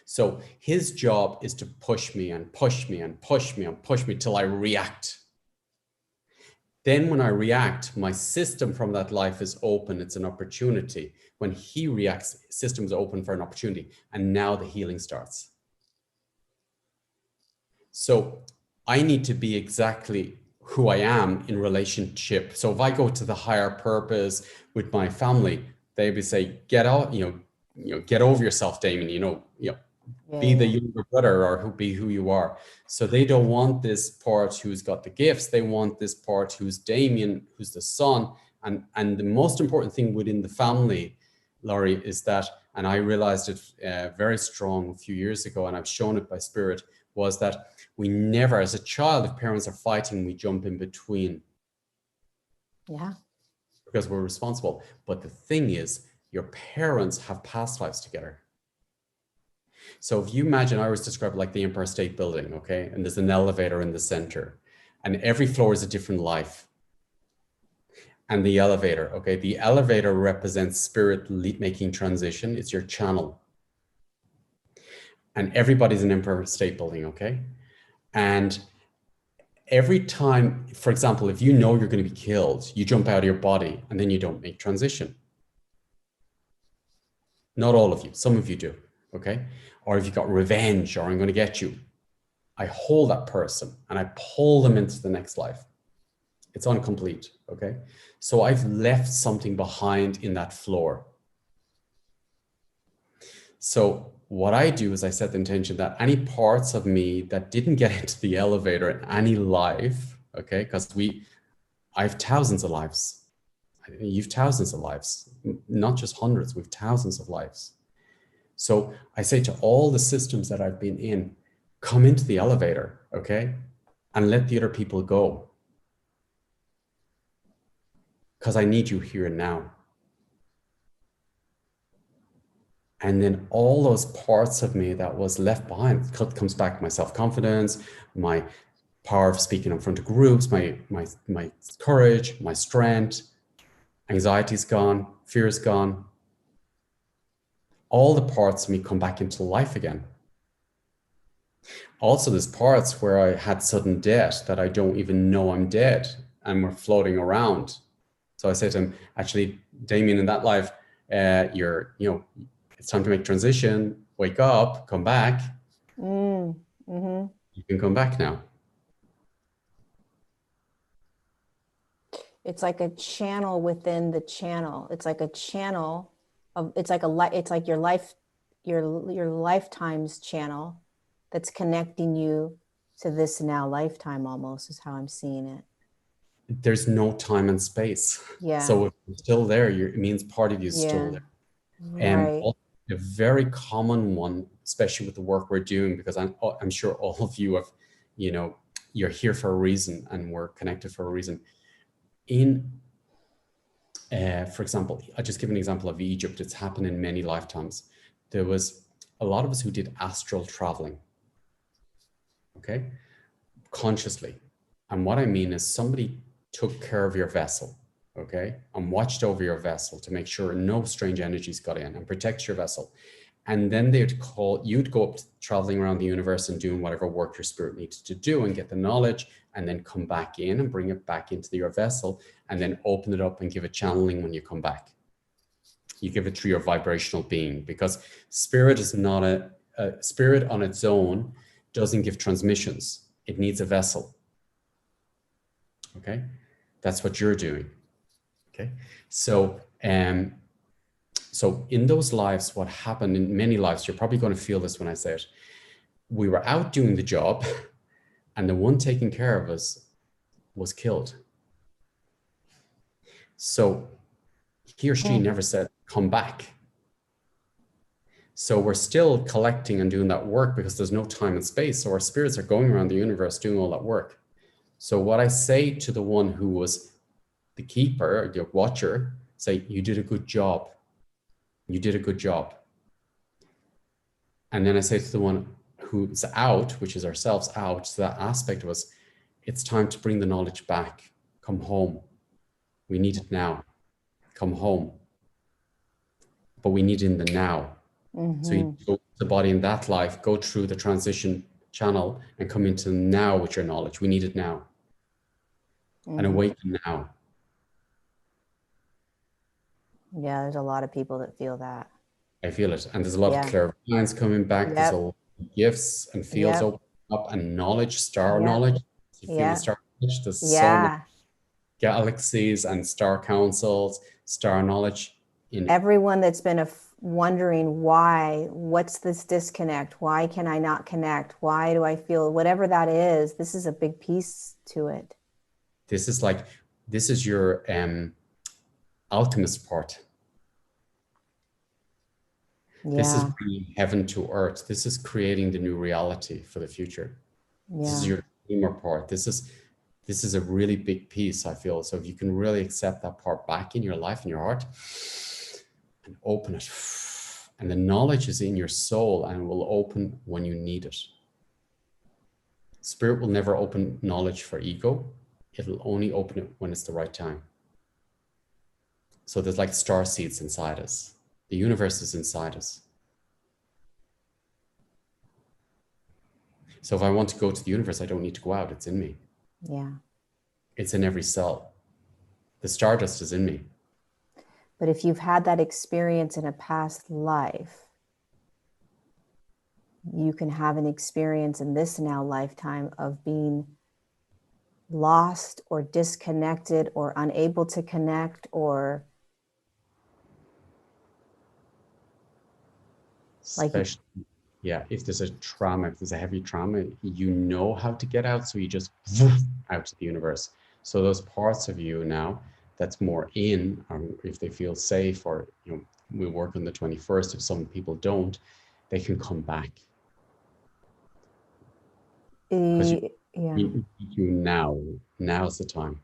So his job is to push me and push me and push me and push me till I react. Then when I react, my system from that life is open. It's an opportunity. When he reacts, system is open for an opportunity. And now the healing starts. So I need to be exactly who I am in relationship. So if I go to the higher purpose with my family, they would say, get out, get over yourself, Damien, be the younger brother or be who you are. So they don't want this part who's got the gifts. They want this part who's Damien, who's the son. And the most important thing within the family, Lorie, is that, and I realized it very strong a few years ago, and I've shown it by spirit, was that we never, as a child, if parents are fighting, we jump in between. Yeah. Because we're responsible. But the thing is, your parents have past lives together. So if you imagine, I always describe it like the Empire State Building, okay? And there's an elevator in the center, and every floor is a different life. And the elevator, okay? The elevator represents spirit making transition. It's your channel. And everybody's an Empire State Building, okay? And every time, for example, if you know you're going to be killed, you jump out of your body and then you don't make transition. Not all of you, some of you do, okay? Or if you've got revenge, or I'm going to get you, I hold that person and I pull them into the next life. It's incomplete, okay? So I've left something behind in that floor. So what I do is I set the intention that any parts of me that didn't get into the elevator in any life, okay, because I have thousands of lives. You've thousands of lives, not just hundreds, we've thousands of lives. So I say to all the systems that I've been in, come into the elevator, okay, and let the other people go. Because I need you here and now. And then all those parts of me that was left behind comes back, my self-confidence, my power of speaking in front of groups, my courage, my strength, anxiety's gone, fear is gone. All the parts of me come back into life again. Also, there's parts where I had sudden death that I don't even know I'm dead and we're floating around. So I say to him, actually, Damien, in that life, it's time to make transition, wake up, come back. Mm-hmm. You can come back now. It's like a channel within the channel. It's like a channel of, it's like your life, your lifetime's channel that's connecting you to this now lifetime, almost, is how I'm seeing it. There's no time and space. Yeah. So if you're still there, it means part of you is still there. Right. A very common one, especially with the work we're doing, because I'm sure all of you have, you're here for a reason and we're connected for a reason. For example, I'll just give an example of Egypt. It's happened in many lifetimes. There was a lot of us who did astral traveling, okay, consciously. And what I mean is somebody took care of your vessel, okay, and watched over your vessel to make sure no strange energies got in and protect your vessel. And then you'd go up traveling around the universe and doing whatever work your spirit needs to do and get the knowledge, and then come back in and bring it back into your vessel, and then open it up and give it channeling when you come back. You give it through your vibrational being, because spirit is not a spirit on its own doesn't give transmissions. It needs a vessel. Okay, that's what you're doing. Okay, so in those lives, what happened in many lives, you're probably going to feel this when I say it. We were out doing the job, and the one taking care of us was killed. So he or she never said, come back. So we're still collecting and doing that work because there's no time and space. So our spirits are going around the universe doing all that work. So what I say to the one who was the keeper, the watcher, say, you did a good job. You did a good job. And then I say to the one who's out, which is ourselves out, so that aspect of us, it's time to bring the knowledge back. Come home. We need it now. Come home. But we need it in the now. Mm-hmm. So you go to the body in that life, go through the transition channel and come into now with your knowledge. We need it now. Mm-hmm. And awaken now. Yeah, there's a lot of people that feel that. I feel it. And there's a lot of clairvoyance coming back. Yep. There's a lot of gifts and fields opening up, and knowledge, star knowledge. You feel the star knowledge. There's so many galaxies and star councils, star knowledge. Everyone that's been wondering why, what's this disconnect? Why can I not connect? Why do I feel whatever that is? This is a big piece to it. This is your alchemist part. Yeah. This is bringing heaven to earth. This is creating the new reality for the future. Yeah. This is your dreamer part. This is a really big piece, I feel. So if you can really accept that part back in your life, in your heart, and open it. And the knowledge is in your soul and will open when you need it. Spirit will never open knowledge for ego. It'll only open it when it's the right time. So there's like star seeds inside us. The universe is inside us. So if I want to go to the universe, I don't need to go out. It's in me. Yeah. It's in every cell. The stardust is in me. But if you've had that experience in a past life, you can have an experience in this now lifetime of being lost or disconnected or unable to connect, or Especially, yeah, if there's a trauma, if there's a heavy trauma, you know how to get out. So you just out to the universe. So those parts of you now that's more in, or if they feel safe, or we work on the 21st. If some people don't, they can come back. Because you now's the time.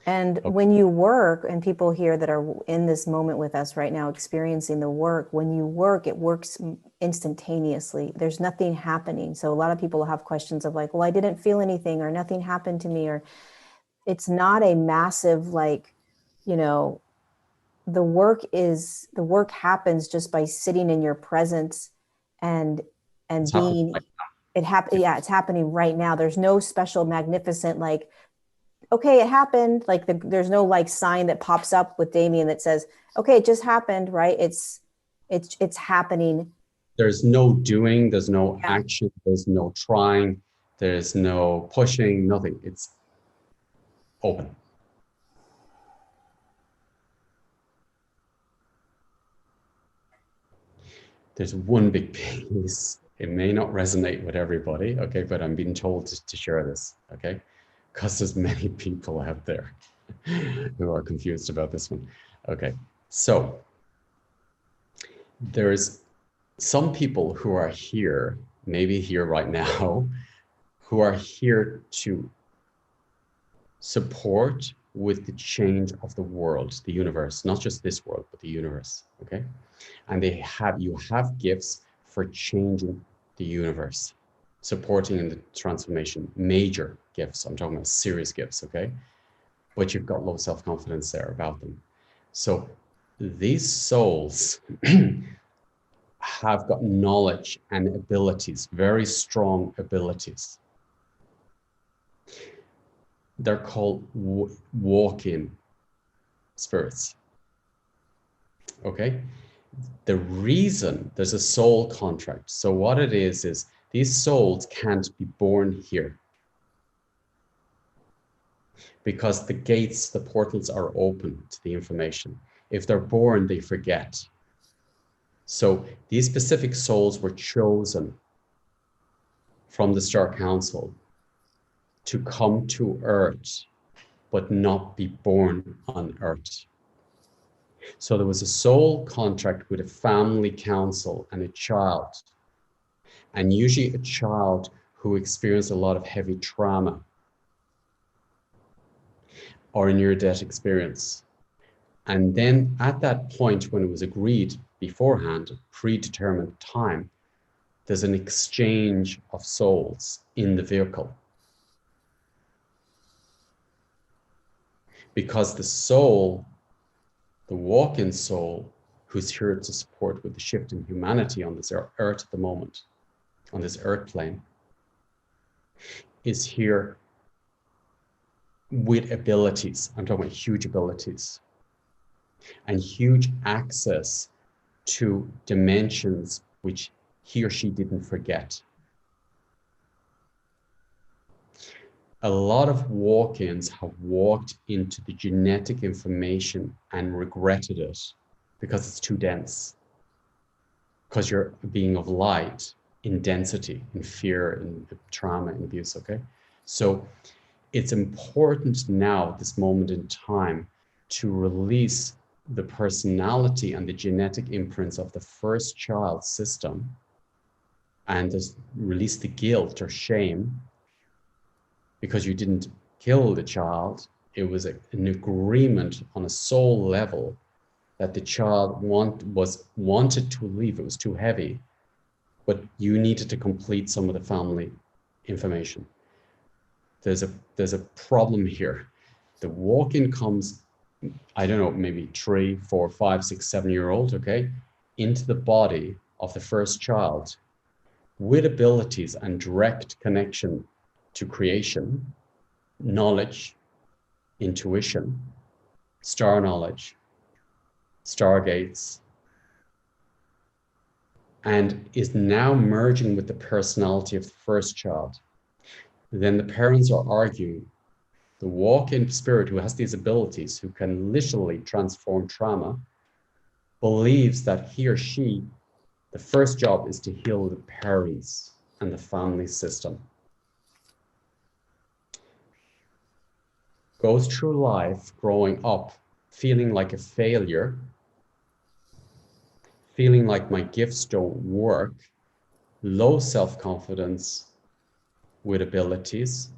And when you work, and people here that are in this moment with us right now experiencing the work, when you work, it works instantaneously. There's nothing happening. So a lot of people have questions of like, well, I didn't feel anything, or nothing happened to me, or it's not a massive, like, the work happens just by sitting in your presence and being, it's happening right now. There's no special magnificent, like, okay, it happened. Like there's no like sign that pops up with Damien that says, okay, it just happened, right? It's happening. There's no doing, there's no action, there's no trying, there's no pushing, nothing. It's open. There's one big piece. It may not resonate with everybody, okay, but I'm being told to share this, okay? Because there's many people out there who are confused about this one. Okay, so there's some people who are here, maybe here right now, who are here to support with the change of the world, the universe, not just this world, but the universe, okay? And you have gifts for changing the universe, supporting in the transformation, major gifts. I'm talking about serious gifts, okay? But you've got low self-confidence there about them. So these souls have got knowledge and abilities, very strong abilities. They're called walk-in spirits, okay? The reason there's a soul contract. So what it is these souls can't be born here because the gates, the portals are open to the information. If they're born, they forget. So these specific souls were chosen from the Star Council to come to Earth, but not be born on Earth. So there was a soul contract with a family council and a child, and usually a child who experienced a lot of heavy trauma or a near-death experience. And then at that point, when it was agreed beforehand, predetermined time, there's an exchange of souls in the vehicle. Because the soul, the walk-in soul, who's here to support with the shift in humanity on this earth at the moment, on this earth plane, is here with abilities. I'm talking about huge abilities and huge access to dimensions which he or she didn't forget. A lot of walk-ins have walked into the genetic information and regretted it because it's too dense. Because you're a being of light in density, in fear, in trauma, and abuse, okay? So it's important now, at this moment in time, to release the personality and the genetic imprints of the first child system and just release the guilt or shame because you didn't kill the child. an agreement on a soul level that the child wanted to leave. It was too heavy, but you needed to complete some of the family information. There's a problem here. The walk-in comes, I don't know, maybe 3, 4, 5, 6, 7-year-old, okay, into the body of the first child with abilities and direct connection to creation, knowledge, intuition, star knowledge, stargates, and is now merging with the personality of the first child. Then the parents are arguing. The walk-in spirit who has these abilities, who can literally transform trauma, believes that he or she, the first job is to heal the parents and the family system. Goes through life growing up feeling like a failure, feeling like my gifts don't work, low self-confidence with abilities,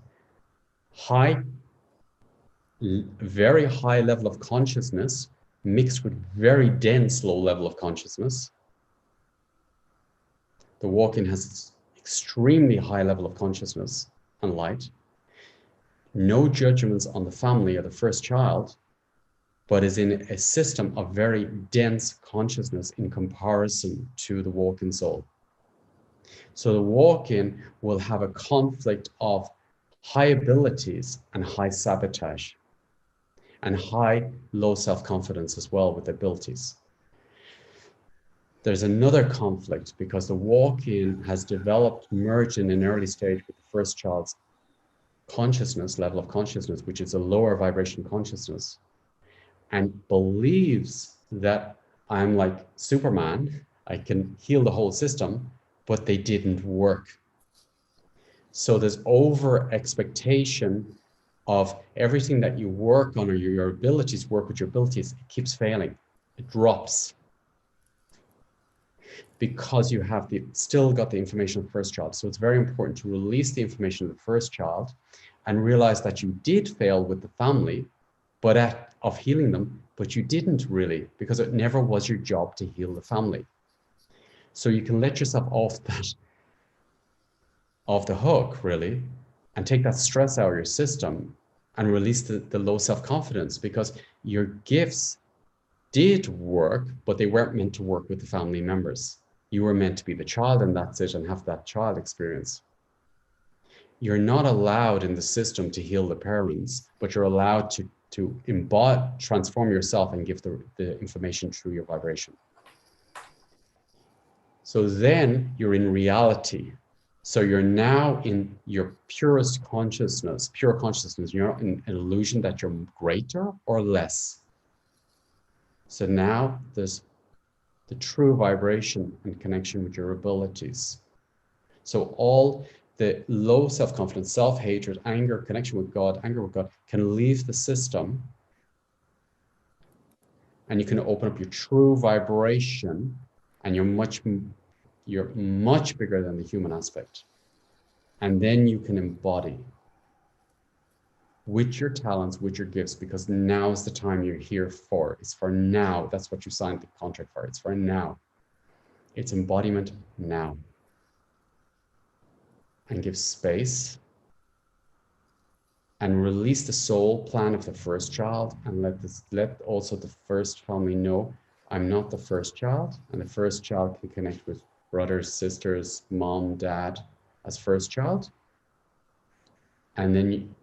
very high level of consciousness mixed with very dense low level of consciousness. The walk-in has extremely high level of consciousness and light. No judgments on the family or the first child, but is in a system of very dense consciousness in comparison to the walk-in soul. So the walk-in will have a conflict of high abilities and high sabotage, and high low self-confidence as well with abilities. There's another conflict because the walk-in has developed, merged in an early stage with the first child's consciousness, level of consciousness, which is a lower vibration consciousness, and believes that I'm like Superman, I can heal the whole system, but they didn't work. So there's over expectation of everything that you work on, or your abilities work with your abilities, it keeps failing, it drops. Because you have still got the information of the first child. So it's very important to release the information of the first child and realize that you did fail with the family, of healing them, but you didn't really, because it never was your job to heal the family. So you can let yourself off the hook, really, and take that stress out of your system and release the low self-confidence, because your gifts did work, but they weren't meant to work with the family members. You were meant to be the child, and that's it, and have that child experience. You're not allowed in the system to heal the parents, but you're allowed to transform yourself and give the information through your vibration. So then you're in reality. So you're now in your purest consciousness, pure consciousness. You're not in an illusion that you're greater or less. So now there's the true vibration and connection with your abilities. So all the low self-confidence, self-hatred, anger, connection with God, anger with God can leave the system, and you can open up your true vibration, and you're much bigger than the human aspect. And then you can embody with your talents, with your gifts, because now is the time you're here for. It's for now. That's what you signed the contract for. It's for now. It's embodiment now. And give space and release the soul plan of the first child, and let also the first family know I'm not the first child, and the first child can connect with brothers, sisters, mom, dad as first child. And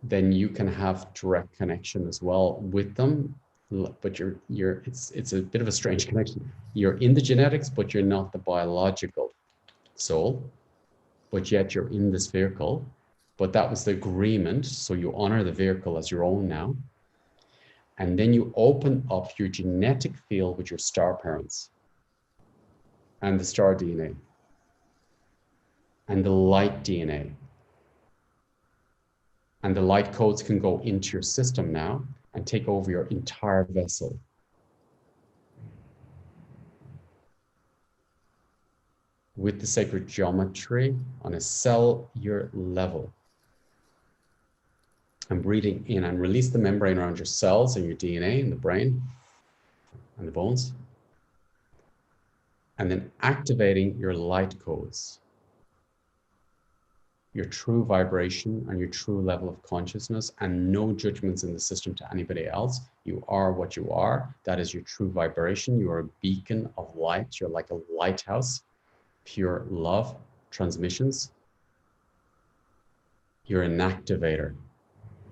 then you can have direct connection as well with them, but it's a bit of a strange connection. You're in the genetics, but you're not the biological soul, but yet you're in this vehicle. But that was the agreement, so you honor the vehicle as your own now. And then you open up your genetic field with your star parents and the star DNA and the light DNA. And the light codes can go into your system now and take over your entire vessel. With the sacred geometry on a cellular level. And breathing in, and release the membrane around your cells and your DNA in the brain and the bones. And then activating your light codes, your true vibration and your true level of consciousness, and no judgments in the system to anybody else. You are what you are. That is your true vibration. You are a beacon of light. You're like a lighthouse, pure love transmissions. You're an activator.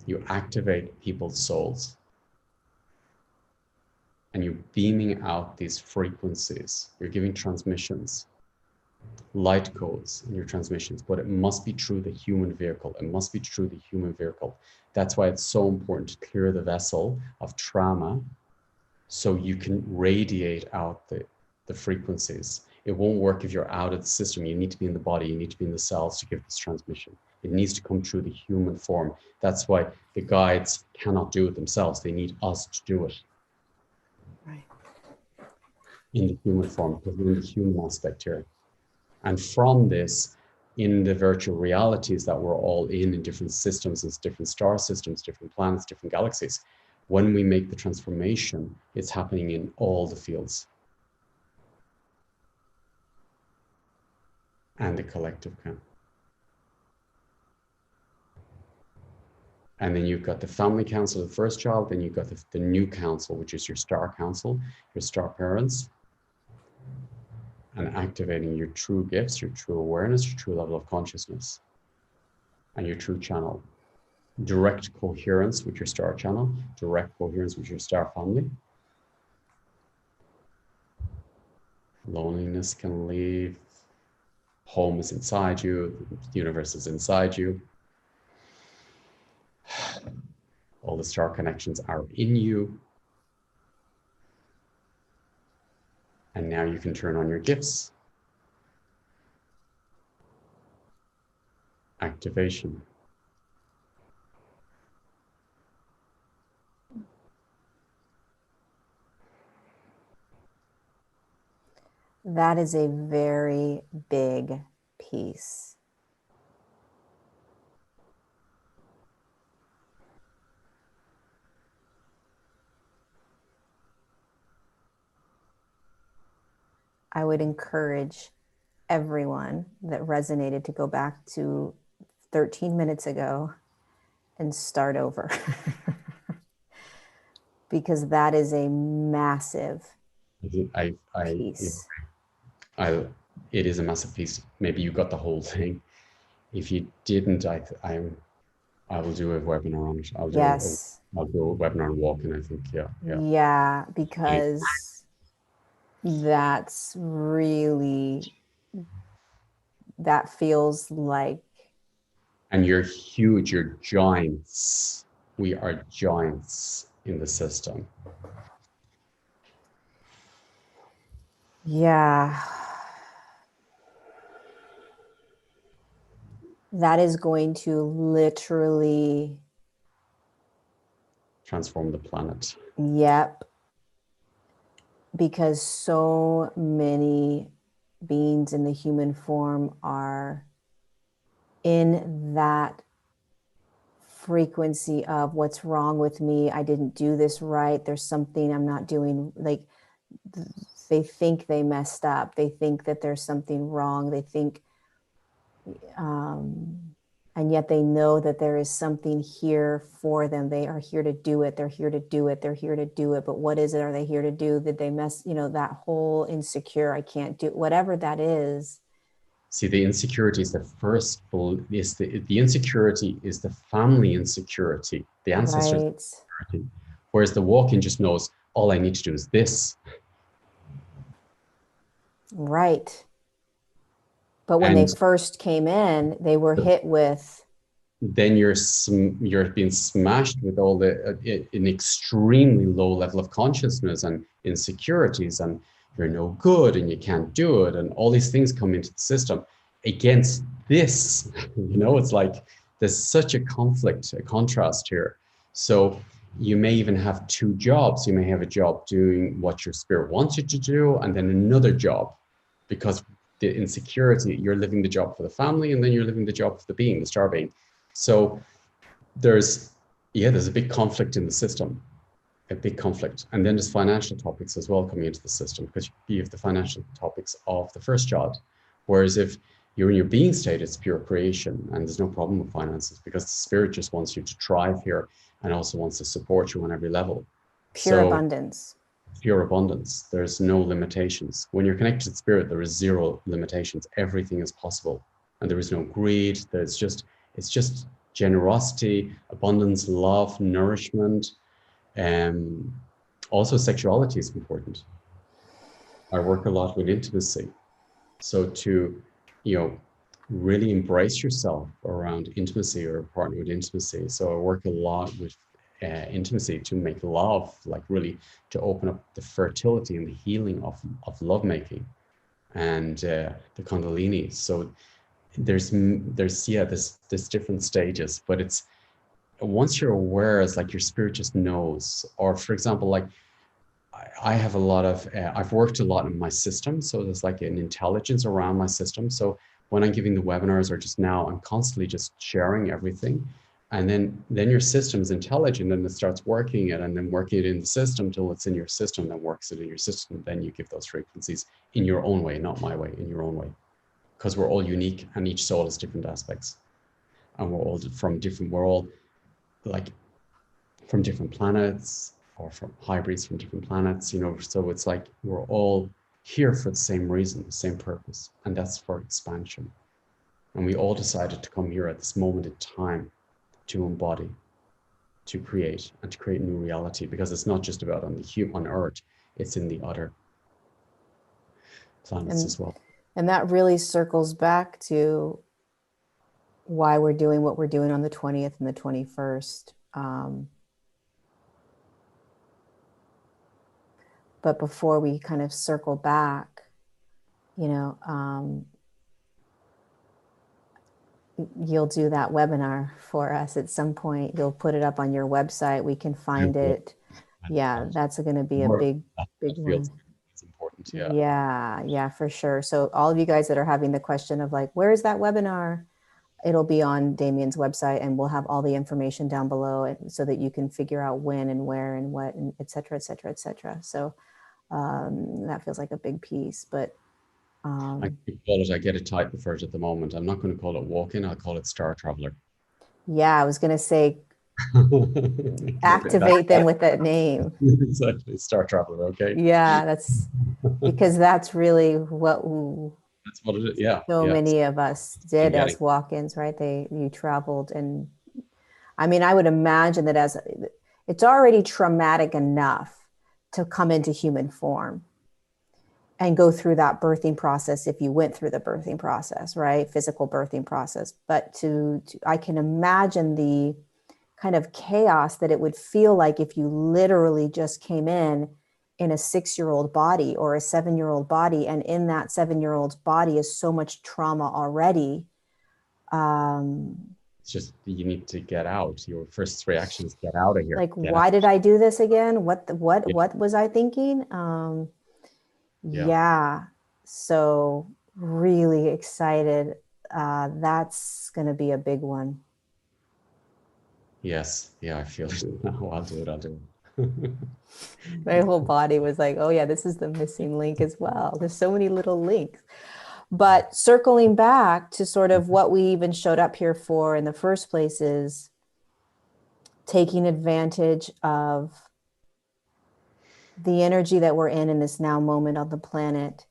You activate people's souls. And you're beaming out these frequencies. You're giving transmissions, light codes in your transmissions, but it must be through the human vehicle. It must be through the human vehicle. That's why it's so important to clear the vessel of trauma so you can radiate out the frequencies. It won't work if you're out of the system. You need to be in the body. You need to be in the cells to give this transmission. It needs to come through the human form. That's why the guides cannot do it themselves. They need us to do it. Right. In the human form, because we're in the human aspect here. And from this, in the virtual realities that we're all in different systems, and different star systems, different planets, different galaxies, when we make the transformation, it's happening in all the fields. And the collective can. And then you've got the family council of the first child, then you've got the new council, which is your star council, your star parents, and activating your true gifts, your true awareness, your true level of consciousness, and your true channel. Direct coherence with your star channel, direct coherence with your star family. Loneliness can leave. Home is inside you. The universe is inside you. All the star connections are in you. And now you can turn on your gifts. Activation. That is a very big piece. I would encourage everyone that resonated to go back to 13 minutes ago and start over. Because that is a massive piece. It is a massive piece. Maybe you got the whole thing. If you didn't, I will do a webinar on it. I'll do a webinar on walking, I think. Yeah, because that's really, that feels like. And you're huge, you're giants. We are giants in the system. Yeah. That is going to literally transform the planet. Yep. Because so many beings in the human form are in that frequency of what's wrong with me. I didn't do this right. There's something I'm not doing. Like, they think they messed up. They think that there's something wrong. They think, and yet they know that there is something here for them. They are here to do it. They're here to do it. They're here to do it. But what is it? Are they here to do? Did they mess, that whole insecure, I can't do, whatever that is. See, the insecurity is the first, the insecurity is the family insecurity, the ancestors' insecurity. Whereas the walk-in just knows, all I need to do is this. Right. But when they first came in, they were hit with. Then you're being smashed with all an extremely low level of consciousness and insecurities, and you're no good and you can't do it, and all these things come into the system against this. It's like there's such a conflict, a contrast here. So you may even have two jobs. You may have a job doing what your spirit wants you to do, and then another job, because the insecurity, you're living the job for the family, and then you're living the job for the being, the star being. So there's yeah, there's a big conflict in the system, a big conflict. And then there's financial topics as well coming into the system, because you have the financial topics of the first child. Whereas if you're in your being state, it's pure creation and there's no problem with finances, because the spirit just wants you to thrive here and also wants to support you on every level. Pure So abundance. pure abundance, there's no limitations. When you're connected to spirit, there is zero limitations. Everything is possible. And there is no greed. It's just generosity, abundance, love, nourishment. Also, sexuality is important. I work a lot with intimacy. So to, really embrace yourself around intimacy or partner with intimacy. So I work a lot with intimacy to make love, like really to open up the fertility and the healing of lovemaking and the Kundalini. So there's different stages, but it's once you're aware, it's like your spirit just knows. Or for example, like I have a lot of, I've worked a lot in my system. So there's like an intelligence around my system. So when I'm giving the webinars or just now, I'm constantly just sharing everything. And then your system is intelligent and it starts working it and then working it in the system till it's in your system, then works it in your system. Then you give those frequencies in your own way, not my way, in your own way. Because we're all unique and each soul has different aspects. And we're all from different world, like from different planets, or from hybrids from different planets, so it's like we're all here for the same reason, the same purpose, and that's for expansion. And we all decided to come here at this moment in time to embody, to create, and to create new reality, because it's not just about on Earth, it's in the other planets as well. And that really circles back to why we're doing what we're doing on the 20th and the 21st. But before we kind of circle back, you'll do that webinar for us at some point. You'll put it up on your website. We can find it. Yeah, that's going to be a big one. It's important. Yeah. Yeah, for sure. So all of you guys that are having the question of like, where is that webinar? It'll be on Damien's website, and we'll have all the information down below so that you can figure out when and where and what, and et cetera, et cetera, et cetera. So that feels like a big piece, but I get a title for it at the moment. I'm not going to call it walk-in, I'll call it Star Traveler. Yeah, I was going to say activate them with that name. Exactly, Star Traveler. Okay. Yeah, that's because that's really what that's what it is. Yeah. So many of us did as walk-ins, right? You traveled, and I mean, I would imagine that as it's already traumatic enough to come into human form and go through that birthing process if you went through the birthing process, right? Physical birthing process. But I can imagine the kind of chaos that it would feel like if you literally just came in a 6-year-old body or a 7-year-old body, and in that 7-year-old's body is so much trauma already. It's just, you need to get out. Your first reaction is get out of here. Like, why did I do this again? What was I thinking? Yeah. So really excited. That's going to be a big one. Yes. Yeah, I feel it now. I'll do it. My whole body was like, oh yeah, this is the missing link as well. There's so many little links. But circling back to sort of what we even showed up here for in the first place is taking advantage of the energy that we're in this now moment on the planet,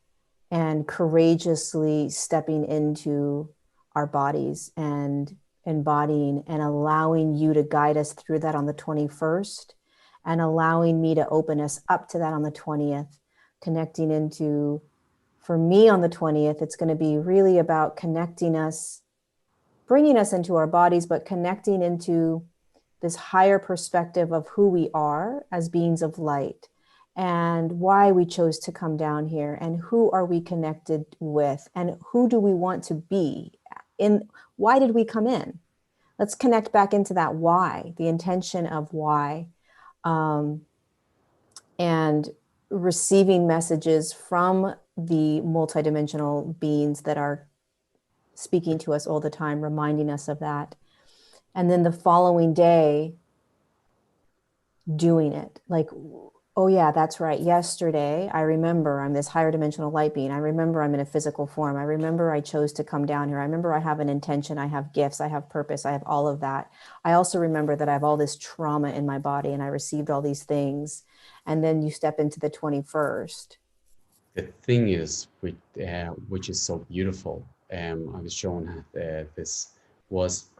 and courageously stepping into our bodies and embodying and allowing you to guide us through that on the 21st, and allowing me to open us up to that on the 20th, connecting into, for me on the 20th, it's going to be really about connecting us, bringing us into our bodies, but connecting into this higher perspective of who we are as beings of light, and why we chose to come down here, and who are we connected with, and who do we want to be, why did we come in? Let's connect back into that why, the intention of why, and receiving messages from the multidimensional beings that are speaking to us all the time, reminding us of that. And then the following day, doing it. Like, oh yeah, that's right. Yesterday, I remember I'm this higher dimensional light being. I remember I'm in a physical form. I remember I chose to come down here. I remember I have an intention. I have gifts. I have purpose. I have all of that. I also remember that I have all this trauma in my body and I received all these things. And then you step into the 21st. The thing is, which is so beautiful, I was shown this was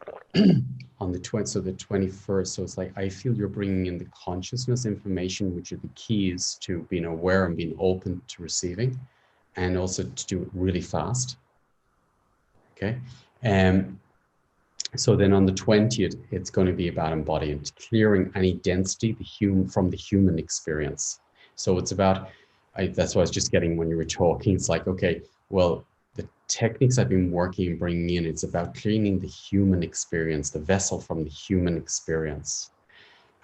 on the 20th, so the 21st. So it's like, I feel you're bringing in the consciousness information, which are the keys to being aware and being open to receiving, and also to do it really fast. Okay. So then on the 20th, it's going to be about embodying, clearing any density from the human experience. So it's about, that's what I was just getting when you were talking. It's like, okay, well, the techniques I've been working and bringing in, it's about cleaning the human experience, the vessel from the human experience,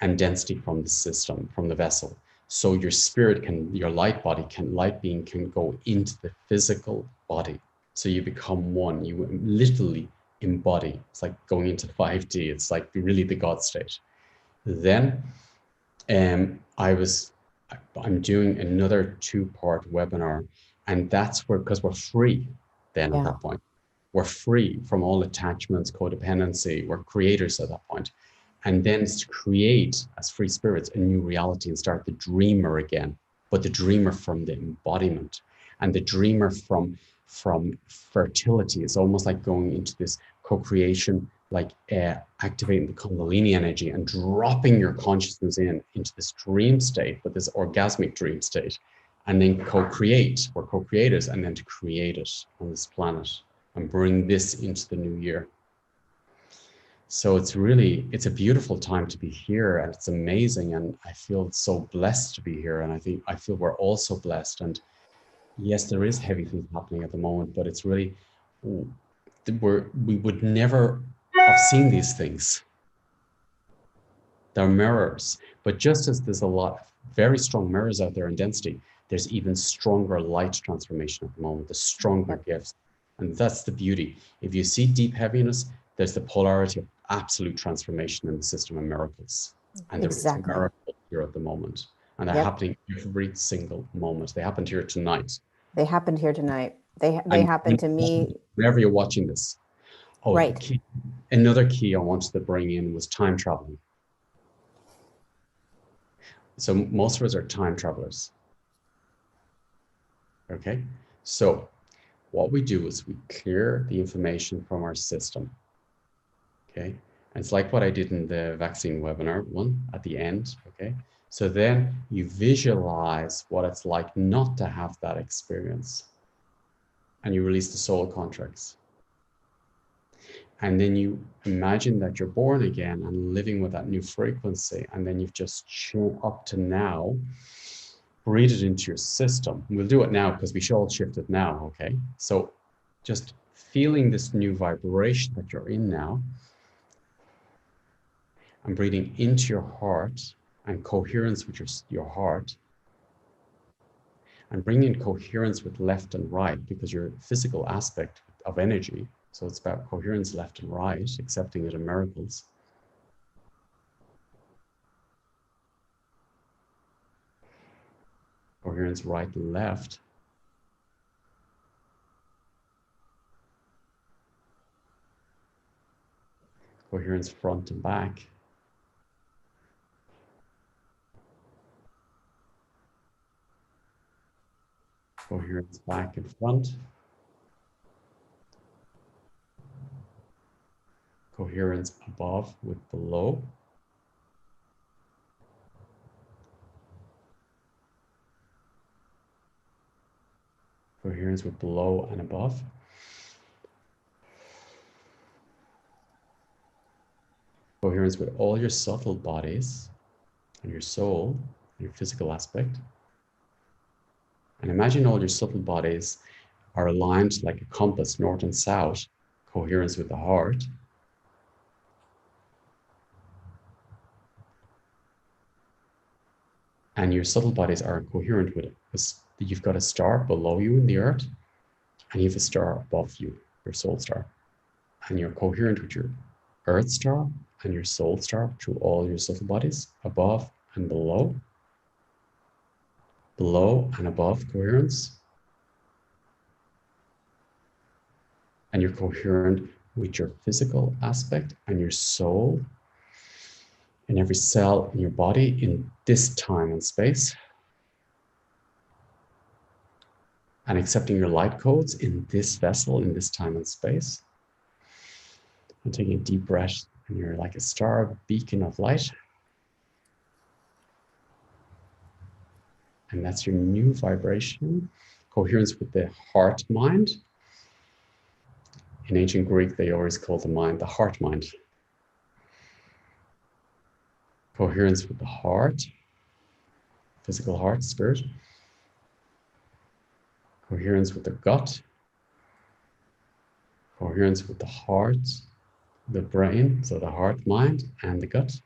and density from the system, from the vessel. So your spirit can, your light being can go into the physical body. So you become one, you literally embody. It's like going into 5D. It's like really the God state. Then I'm doing another 2-part webinar, and that's where, because we're free then at Yeah. that point. We're free from all attachments, codependency. We're creators at that point. And then it's to create, as free spirits, a new reality and start the dreamer again, but the dreamer from the embodiment. And the dreamer from fertility is almost like going into this co-creation, like activating the Kundalini energy and dropping your consciousness into this dream state, but this orgasmic dream state, and then co-create. We're co-creators, and then to create it on this planet and bring this into the new year. So it's a beautiful time to be here, and it's amazing, and I feel so blessed to be here, and I feel we're also blessed. And yes, there is heavy things happening at the moment, but it's really, we would never have seen these things. They're mirrors, but just as there's a lot of very strong mirrors out there in density, there's even stronger light transformation at the moment, the stronger gifts. And that's the beauty. If you see deep heaviness, there's the polarity of absolute transformation in the system of miracles. And there is a miracle here at the moment. And they're happening every single moment. They happened here tonight. They happened here tonight. They happened to me. Whenever you're watching this. Oh, right. Another key I wanted to bring in was time traveling. So most of us are time travelers. Okay, so what we do is we clear the information from our system. Okay, and it's like what I did in the vaccine webinar one at the end. Okay, so then you visualize what it's like not to have that experience, and you release the soul contracts. And then you imagine that you're born again and living with that new frequency. And then you've just up to now, breathe it into your system. We'll do it now because we should all shift it now, okay? So just feeling this new vibration that you're in now and breathing into your heart and coherence with your heart, and bring in coherence with left and right, because your physical aspect of energy. So it's about coherence left and right, accepting it in miracles. Coherence right and left. Coherence front and back. Coherence back and front. Coherence above with below. Coherence with below and above. Coherence with all your subtle bodies and your soul, and your physical aspect. And imagine all your subtle bodies are aligned like a compass, north and south, coherence with the heart. And your subtle bodies are coherent with it. You've got a star below you in the earth, and you have a star above you, your soul star. And you're coherent with your earth star and your soul star through all your subtle bodies, above and below, below and above coherence. And you're coherent with your physical aspect and your soul in every cell in your body in this time and space. And accepting your light codes in this vessel, in this time and space. And taking a deep breath, and you're like a star, a beacon of light. And that's your new vibration, coherence with the heart mind. In ancient Greek, they always called the mind the heart mind. Coherence with the heart, physical heart, spirit. Coherence with the gut. Coherence with the heart, the brain, so the heart, mind, and the gut.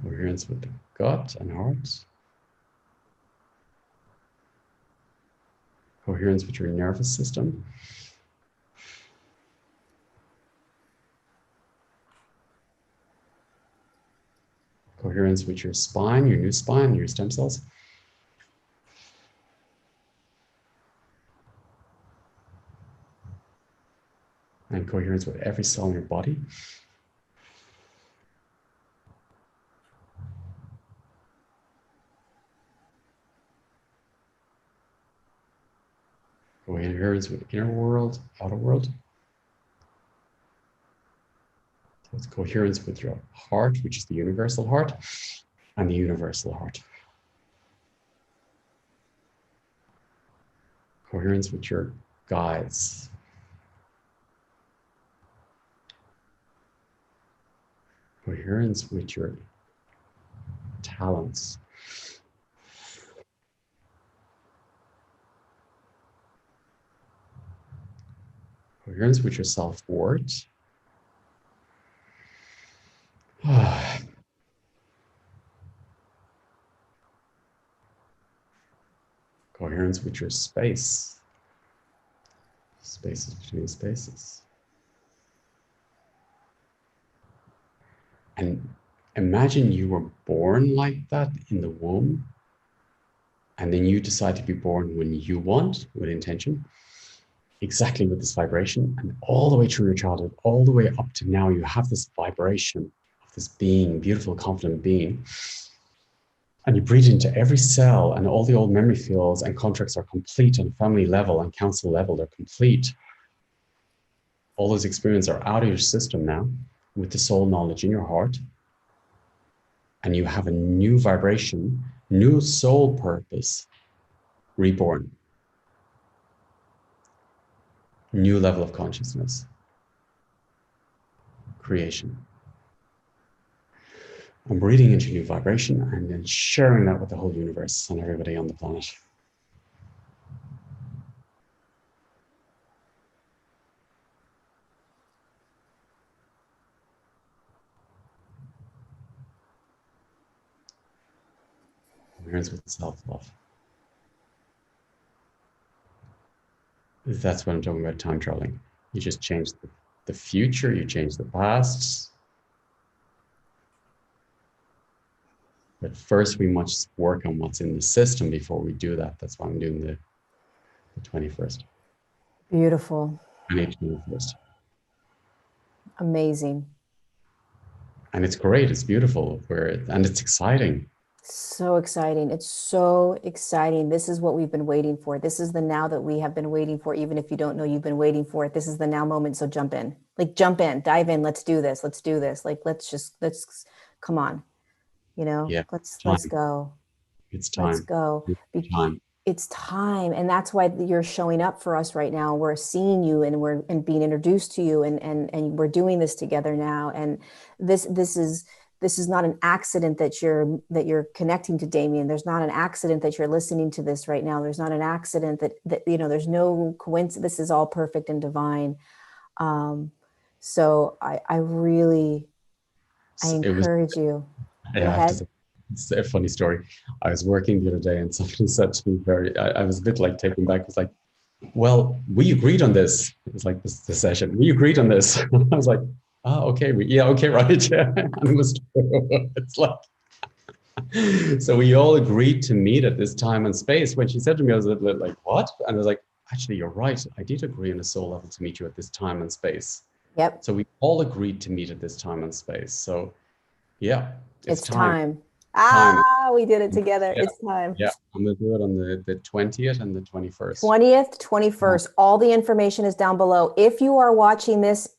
Coherence with the gut and heart. Coherence with your nervous system. Coherence with your spine, your new spine, your stem cells. And coherence with every cell in your body. Coherence with inner world, outer world. So it's coherence with your heart, which is the universal heart, and the universal heart. Coherence with your guides. Coherence with your talents. Coherence with your self-worth. Coherence with your space. Spaces between spaces. And imagine you were born like that in the womb, and then you decide to be born when you want, with intention, exactly with this vibration, and all the way through your childhood, all the way up to now, you have this vibration of this being, beautiful, confident being. And you breathe into every cell, and all the old memory fields and contracts are complete on family level and council level, they're complete. All those experiences are out of your system now with the soul knowledge in your heart. And you have a new vibration, new soul purpose, reborn. New level of consciousness, creation. I'm breathing into new vibration and then sharing that with the whole universe and everybody on the planet. Coherence with self-love. That's what I'm talking about, time traveling. You just change the future, you change the past. But first we must work on what's in the system before we do that. That's why I'm doing the 21st. Beautiful. 21st. Amazing. And it's great, it's beautiful, and it's exciting. So exciting. It's so exciting. This is what we've been waiting for. This is the now that we have been waiting for. Even if you don't know you've been waiting for it, this is the now moment. So jump in, jump in, dive in. Let's do this. Let's do this. Let's come on, Yeah, let's time. go. It's Let's time. go. It's time. It's time. And that's why you're showing up for us right now. We're seeing you and we're being introduced to you and we're doing this together now. And this is not an accident that you're connecting to Damien. There's not an accident that you're listening to this right now. There's not an accident that there's no coincidence. This is all perfect and divine. So I really, I encourage you. Go ahead. It's a funny story. I was working the other day and somebody said to me I was a bit like taken back. It was like, well, we agreed on this. It was like the session. We agreed on this. I was like, Okay. Yeah. Okay. Right. Yeah. And it was true. It's like, so we all agreed to meet at this time and space. When she said to me, I was like, what? And I was like, actually, you're right. I did agree on a soul level to meet you at this time and space. Yep. So we all agreed to meet at this time and space. So yeah, it's It's time. time. Time. We did it together. Yeah. It's time. Yeah. I'm going to do it on the 20th and the 21st. 20th, 21st. All the information is down below. If you are watching this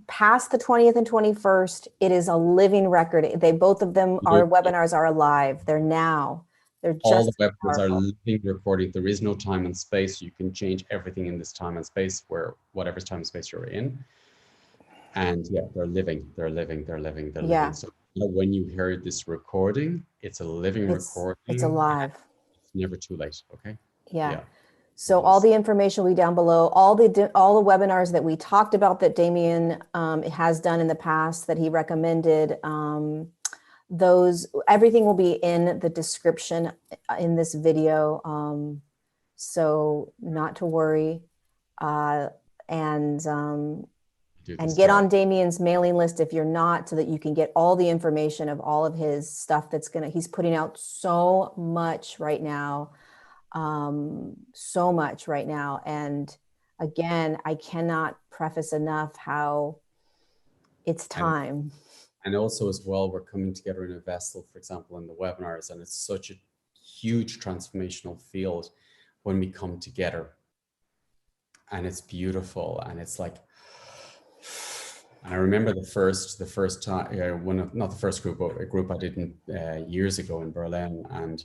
past the 20th and 21st, it is a living record. They both of them, our webinars are alive. They're now. They're All the just webinars are powerful. living recording. There is no time and space. You can change everything in this time and space, where whatever time and space you're in. And yeah, they're living. Yeah. So when you hear this recording, it's a living recording. It's alive. It's never too late. Okay. Yeah. Yeah. So all the information will be down below. All the webinars that we talked about that Damien has done in the past that he recommended, everything will be in the description in this video. So not to worry, and get on Damien's mailing list if you're not, so that you can get all the information of all of his stuff he's putting out so much right now. And again, I cannot preface enough how it's time. And also as well, we're coming together in a vessel, for example, in the webinars, and it's such a huge transformational field when we come together, and it's beautiful. And it's like, and I remember the first time, not the first group, but a group I did years ago in Berlin, and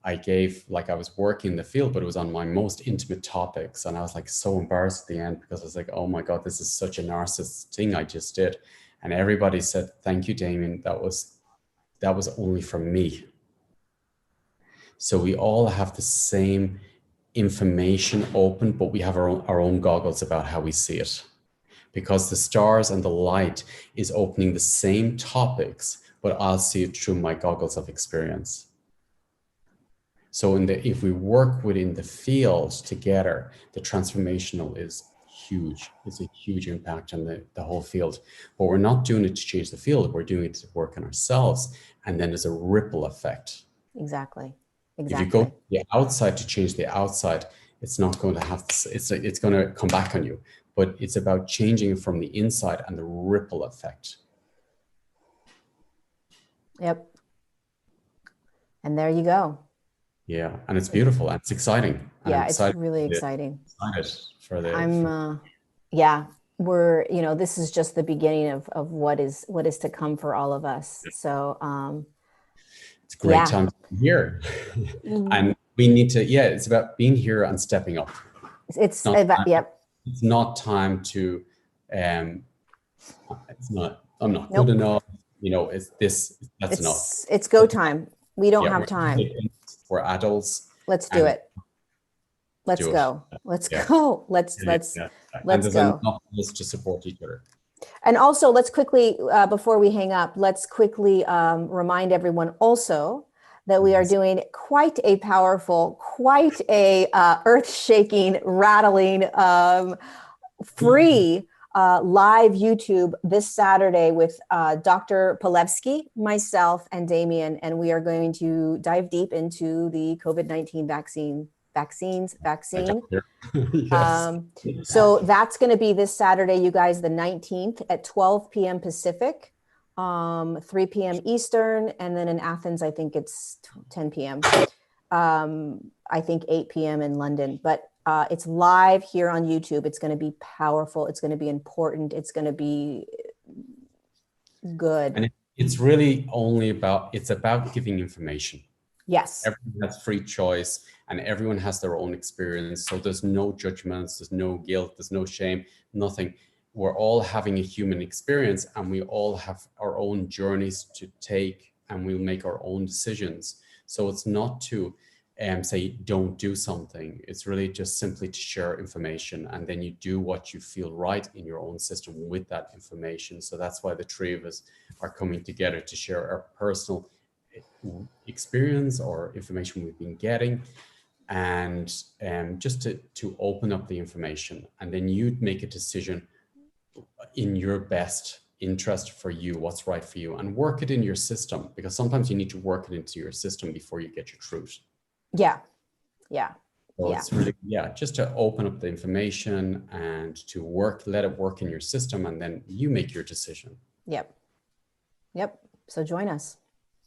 I gave, like, I was working in the field, but it was on my most intimate topics. And I was like so embarrassed at the end, because I was like, oh my God, this is such a narcissist thing I just did. And everybody said, thank you, Damien. That was only from me. So we all have the same information open, but we have our own goggles about how we see it. Because the stars and the light is opening the same topics, but I'll see it through my goggles of experience. So if we work within the field together, the transformational is huge. It's a huge impact on the whole field. But we're not doing it to change the field. We're doing it to work on ourselves. And then there's a ripple effect. Exactly. If you go to the outside to change the outside, it's not going to have this, it's going to come back on you. But it's about changing from the inside and the ripple effect. Yep. And there you go. Yeah, and it's beautiful and it's exciting. Yeah, it's really exciting. Excited for this is just the beginning of what is to come for all of us. So it's a great time to be here. And we need to, it's about being here and stepping up. It's not time to I'm not good enough. That's enough. It's go time. We don't have time. We're adults. Let's do it. Let's go. Let's go. Let's go. Enough to support each other. And also, let's quickly, before we hang up, let's quickly remind everyone also that we are doing quite a powerful, quite a earth-shaking, rattling, free live YouTube this Saturday with Dr. Polevsky, myself, and Damien, and we are going to dive deep into the COVID-19 vaccine. So that's going to be this Saturday, you guys, the 19th at 12 p.m. Pacific, 3 p.m. Eastern, and then in Athens, I think it's 10 p.m. I think 8 p.m. in London, but it's live here on YouTube. It's going to be powerful. It's going to be important. It's going to be good. And it's really it's about giving information. Yes. Everyone has free choice and everyone has their own experience. So there's no judgments, there's no guilt, there's no shame, nothing. We're all having a human experience and we all have our own journeys to take and we'll make our own decisions. So it's not to say, don't do something. It's really just simply to share information and then you do what you feel right in your own system with that information. So that's why the three of us are coming together to share our personal experience or information we've been getting and just to open up the information and then you'd make a decision in your best interest for you, what's right for you, and work it in your system, because sometimes you need to work it into your system before you get your truth. Yeah. Yeah. So Yeah. it's really, just to open up the information and to let it work in your system, and then you make your decision. Yep. Yep. So join us.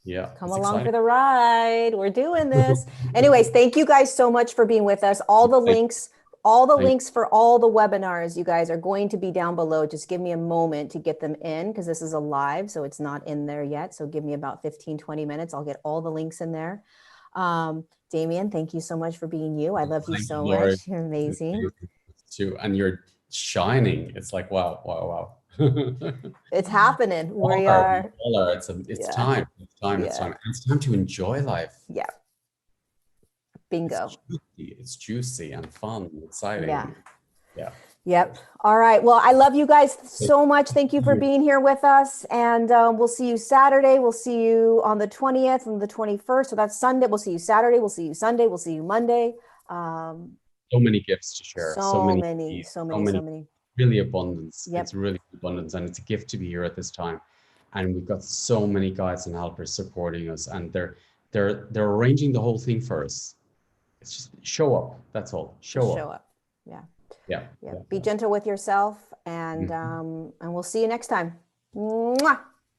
Yeah. Come along for the ride. We're doing this. Anyways, thank you guys so much for being with us. All the links for all the webinars, you guys, are going to be down below. Just give me a moment to get them in, because this is a live, so it's not in there yet. So give me about 15, 20 minutes. I'll get all the links in there. Damien, thank you so much for being you. I love you so much. You're amazing. And you're shining. It's like, wow, wow, wow. It's happening. We are. It's time. It's time. Yeah. It's time. It's time to enjoy life. Yeah. Bingo. It's juicy and fun, exciting. Yeah. Yeah. Yep. All right. Well, I love you guys so much. Thank you for being here with us. And we'll see you Saturday. We'll see you on the 20th and the 21st. So that's Sunday. We'll see you Saturday. We'll see you Sunday. We'll see you Monday. So many gifts to share. So many. Really abundance. Yep. It's really abundance, and it's a gift to be here at this time. And we've got so many guides and helpers supporting us, and they're arranging the whole thing for us. It's just show up. That's all. Show up. Yeah. Be gentle with yourself, and we'll see you next time. Mwah!